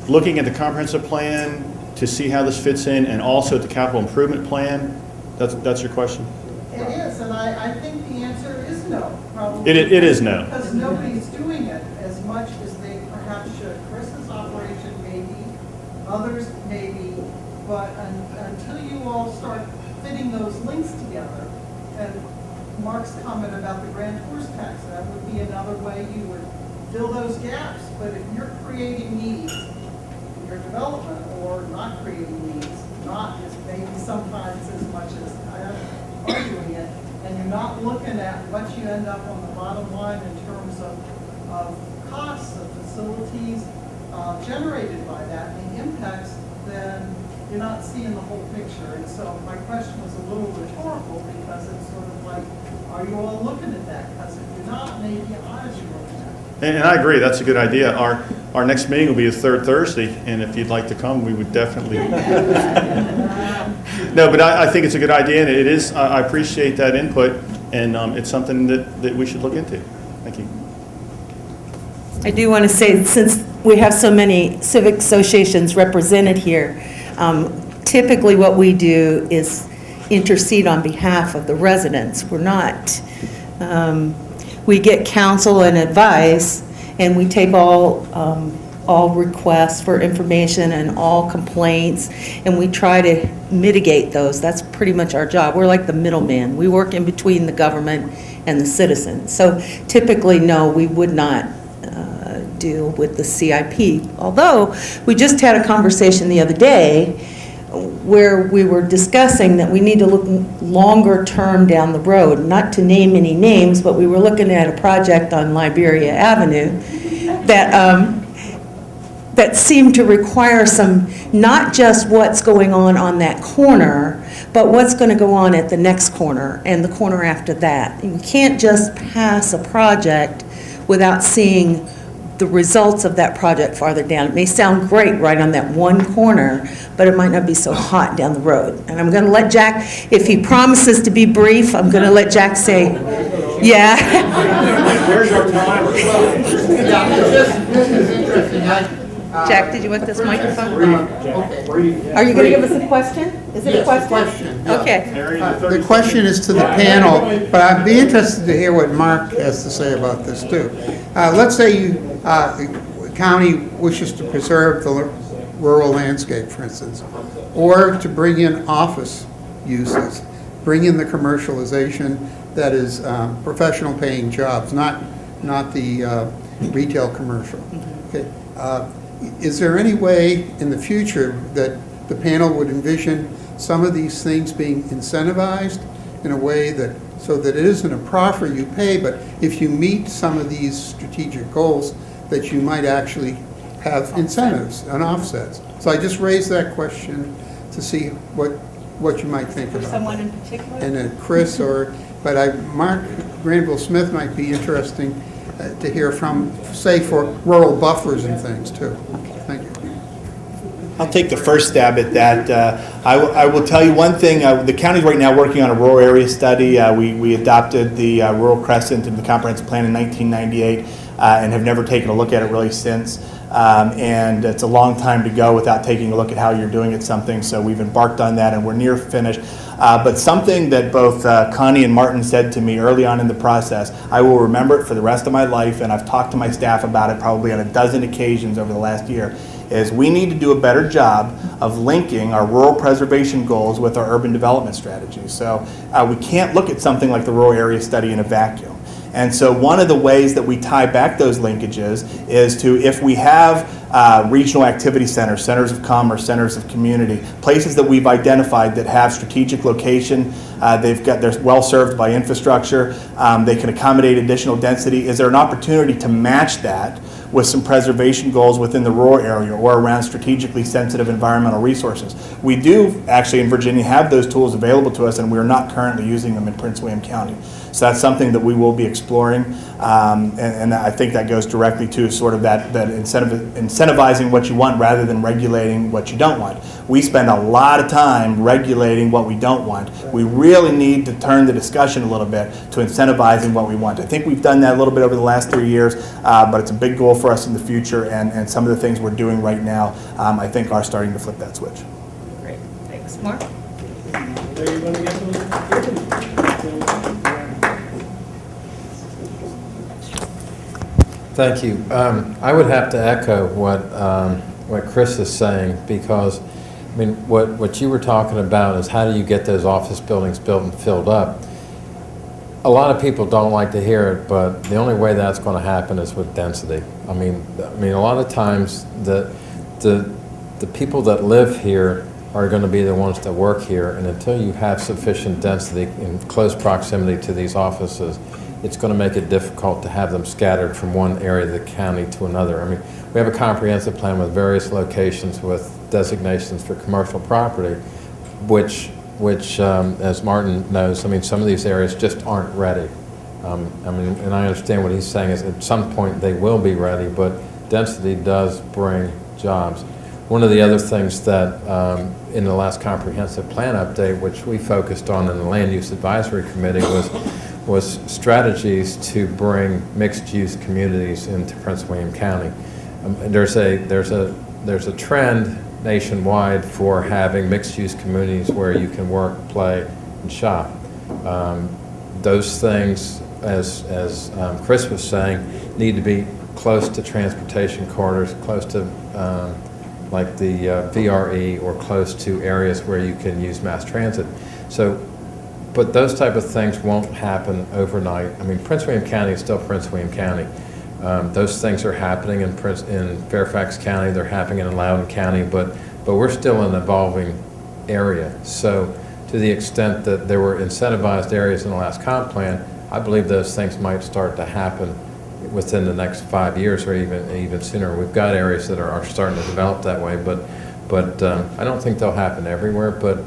looking at the comprehensive plan to see how this fits in, and also the capital improvement plan? That's your question? It is, and I think the answer is no, probably. It is no. Because nobody's doing it as much as they perhaps should. Chris's operation maybe, others maybe, but until you all start fitting those links together, and Mark's comment about the Grantors tax, that would be another way you would fill those gaps. But if you're creating needs in your development, or not creating needs, not as maybe sometimes as much as arguing it, and you're not looking at what you end up on the bottom line in terms of facilities generated by that, and the impacts, then you're not seeing the whole picture. And so my question was a little rhetorical, because it's sort of like, are you all looking at that? Because if you're not, maybe you ought to be looking at it. And I agree, that's a good idea. Our next meeting will be the third Thursday, and if you'd like to come, we would definitely. No, but I think it's a good idea, and it is, I appreciate that input, and it's something that we should look into. Thank you. I do want to say, since we have so many civic associations represented here, typically what we do is intercede on behalf of the residents. We're not, we get counsel and advice, and we take all requests for information and all complaints, and we try to mitigate those. That's pretty much our job. We're like the middleman. We work in between the government and the citizens. So typically, no, we would not deal with the CIP. Although, we just had a conversation the other day where we were discussing that we need to look longer term down the road, not to name any names, but we were looking at a project on Liberia Avenue that seemed to require some, not just what's going on that corner, but what's going to go on at the next corner and the corner after that. You can't just pass a project without seeing the results of that project farther down. It may sound great right on that one corner, but it might not be so hot down the road. And I'm going to let Jack, if he promises to be brief, I'm going to let Jack say, yeah. Where's our timer? This is interesting. Jack, did you want this microphone? Okay. Are you going to give us a question? Is it a Yes, a question? question, yeah. Okay. The question is to the panel, but I'd be interested to hear what Mark has to say about this too. Let's say the county wishes to preserve the rural landscape, for instance, or to bring in office uses, bring in the commercialization that is professional paying jobs, not the retail commercial. Okay. Is there any way in the future that the panel would envision some of these things being incentivized in a way that, so that it isn't a proffer you pay, but if you meet some of these strategic goals, that you might actually have incentives and offsets? So I just raised that question to see what you might think For about someone that. in particular? And then Chris Mark Granville Smith might be interesting to hear from, say, for rural buffers and things too. Thank you. I'll take the first stab at that. I will tell you one thing. The county's right now working on a rural area study. We adopted the Rural Crescent in the comprehensive plan in 1998 and have never taken a look at it really since. And it's a long time to go without taking a look at how you're doing at something. So we've embarked on that and we're near finished. But something that both Connie and Martin said to me early on in the process, I will remember it for the rest of my life, and I've talked to my staff about it probably on a dozen occasions over the last year, is we need to do a better job of linking our rural preservation goals with our urban development strategies. So we can't look at something like the rural area study in a vacuum. And so one of the ways that we tie back those linkages is to, if we have regional activity centers, centers of commerce, centers of community, places that we've identified that have strategic location, they're well served by infrastructure, they can accommodate additional density. Is there an opportunity to match that with some preservation goals within the rural area or around strategically sensitive environmental resources? We do actually in Virginia have those tools available to us, and we're not currently using them in Prince William County. So that's something that we will be exploring, and I think that goes directly to sort of that incentivizing what you want rather than regulating what you don't want. We spend a lot of time regulating what we don't want. We really need to turn the discussion a little bit to incentivizing what we want. I think we've done that a little bit over the last 3 years, but it's a big goal for us in the future, and some of the things we're doing right now, I think are starting to flip that switch. Great, thanks. Mark? Thank you. I would have to echo what Chris is saying, because I mean, what you were talking about is how do you get those office buildings built and filled up. A lot of people don't like to hear it, but the only way that's going to happen is with density. I mean, a lot of times the people that live here are going to be the ones that work here, and until you have sufficient density in close proximity to these offices, it's going to make it difficult to have them scattered from one area of the county to another. I mean, we have a comprehensive plan with various locations with designations for commercial property, which as Martin knows, I mean, some of these areas just aren't ready. I mean, and I understand what he's saying is at some point they will be ready, but density does bring jobs. One of the other things that in the last comprehensive plan update, which we focused on in the Land Use Advisory Committee, was strategies to bring mixed-use communities into Prince William County. There's a trend nationwide for having mixed-use communities where you can work, play, and shop. Those things, as Chris was saying, need to be close to transportation corridors, close to like the VRE, or close to areas where you can use mass transit. So, but those type of things won't happen overnight. I mean, Prince William County is still Prince William County. Those things are happening in Fairfax County, they're happening in Loudoun County, but we're still an evolving area. So to the extent that there were incentivized areas in the last comp plan, I believe those things might start to happen within the next 5 years or even sooner. We've got areas that are starting to develop that way, but I don't think they'll happen everywhere. But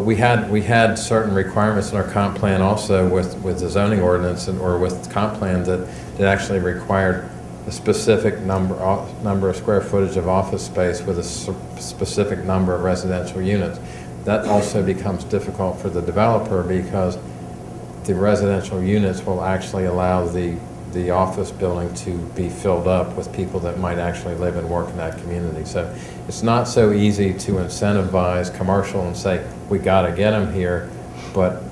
we had certain requirements in our comp plan also with the zoning ordinance or with comp plan that actually required a specific number of square footage of office space with a specific number of residential units. That also becomes difficult for the developer because the residential units will actually allow the office building to be filled up with people that might actually live and work in that community. So it's not so easy to incentivize commercial and say, we got to get them here, but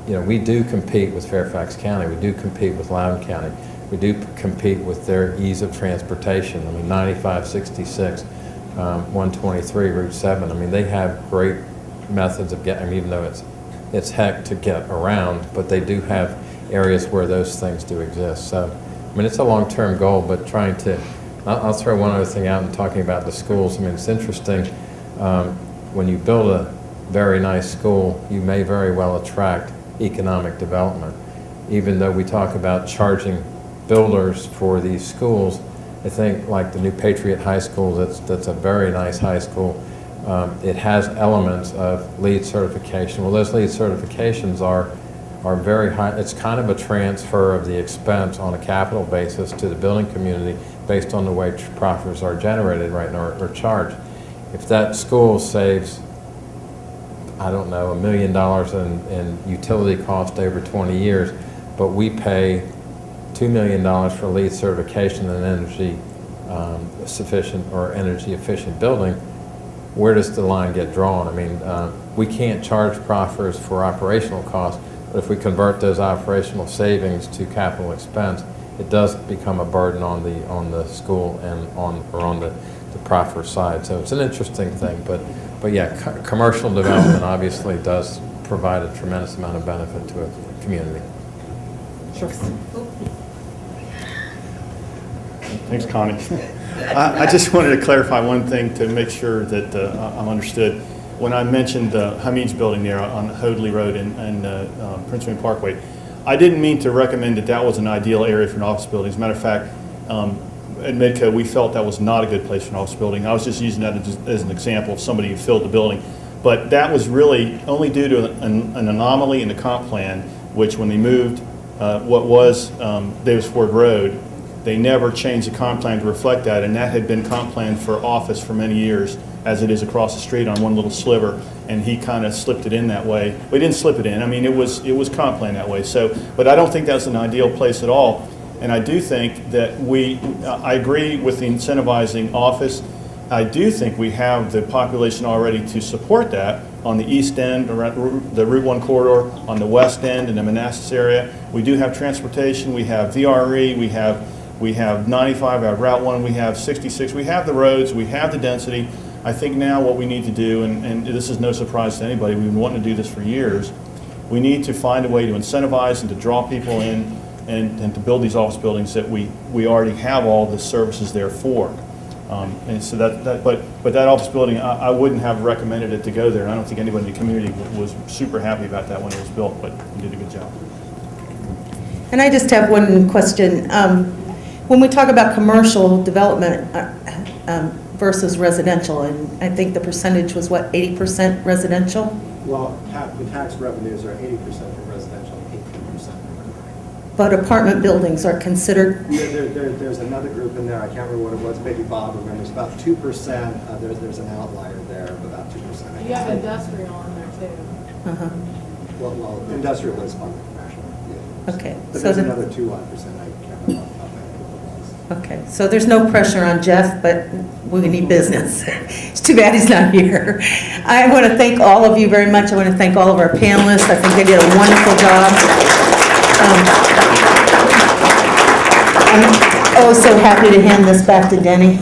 you know, we do compete with Fairfax County, we do compete with Loudoun County, we do compete with their ease of transportation. I mean, 95, 66, 123, Route 7, I mean, they have great methods of getting, even though it's heck to get around, but they do have areas where those things do exist. So, I mean, it's a long-term goal, but trying to, I'll throw one other thing out in talking about the schools. I mean, it's interesting, when you build a very nice school, you may very well attract economic development. Even though we talk about charging builders for these schools, I think like the new Patriot High School, that's a very nice high school. It has elements of LEED certification. Well, those LEED certifications are very high. It's kind of a transfer of the expense on a capital basis to the building community based on the way proffers are generated right now or charged. If that school saves, I don't know, $1 million in utility cost over 20 years, but we pay $2 million for LEED certification and energy sufficient or energy efficient building, where does the line get drawn? I mean, we can't charge proffers for operational costs, but if we convert those operational savings to capital expense, it does become a burden on the school and on the proffer side. So it's an interesting thing, but yeah, commercial development obviously does provide a tremendous amount of benefit to a community. Sure. Thanks, Connie. I just wanted to clarify one thing to make sure that I'm understood. When I mentioned the Hamid's building there on Hoadley Road and Prince William Parkway, I didn't mean to recommend that was an ideal area for an office building. As a matter of fact, at Midco, we felt that was not a good place for an office building. I was just using that as an example of somebody who filled the building. But that was really only due to an anomaly in the comp plan, which when they moved what was Davis Ford Road, they never changed the comp plan to reflect that, and that had been comp plan for office for many years, as it is across the street on one little sliver, and he kind of slipped it in that way. We didn't slip it in. I mean, it was comp plan that way. So, but I don't think that's an ideal place at all. And I do think that I agree with the incentivizing office. I do think we have the population already to support that on the east end, around the Route 1 corridor, on the west end in the Manassas area. We do have transportation. We have VRE. We have 95, we have Route 1, we have 66. We have the roads. We have the density. I think now what we need to do, and this is no surprise to anybody, we've been wanting to do this for years, we need to find a way to incentivize and to draw people in and to build these office buildings that we already have all the services there for. And so but that office building, I wouldn't have recommended it to go there. And I don't think anybody in the community was super happy about that when it was built, but we did a good job. And I just have one question. When we talk about commercial development versus residential, and I think the percentage was what, 80% residential? Well, the tax revenues are 80% for residential, 18%. But apartment buildings are considered, There's another group in there, I can't remember what it was, maybe Bob remembers, about 2%, there's an outlier there of about 2%. You have industrial in there too. uh-huh, Well, industrial is part of commercial, yeah. okay. But So there's the- another 2% I can't remember off the top of my head what it was. Okay, so there's no pressure on Jeff, but we need business. It's too bad he's not here. I want to thank all of you very much. I want to thank all of our panelists. I think they did a wonderful job. I'm oh so happy to hand this back to Denny.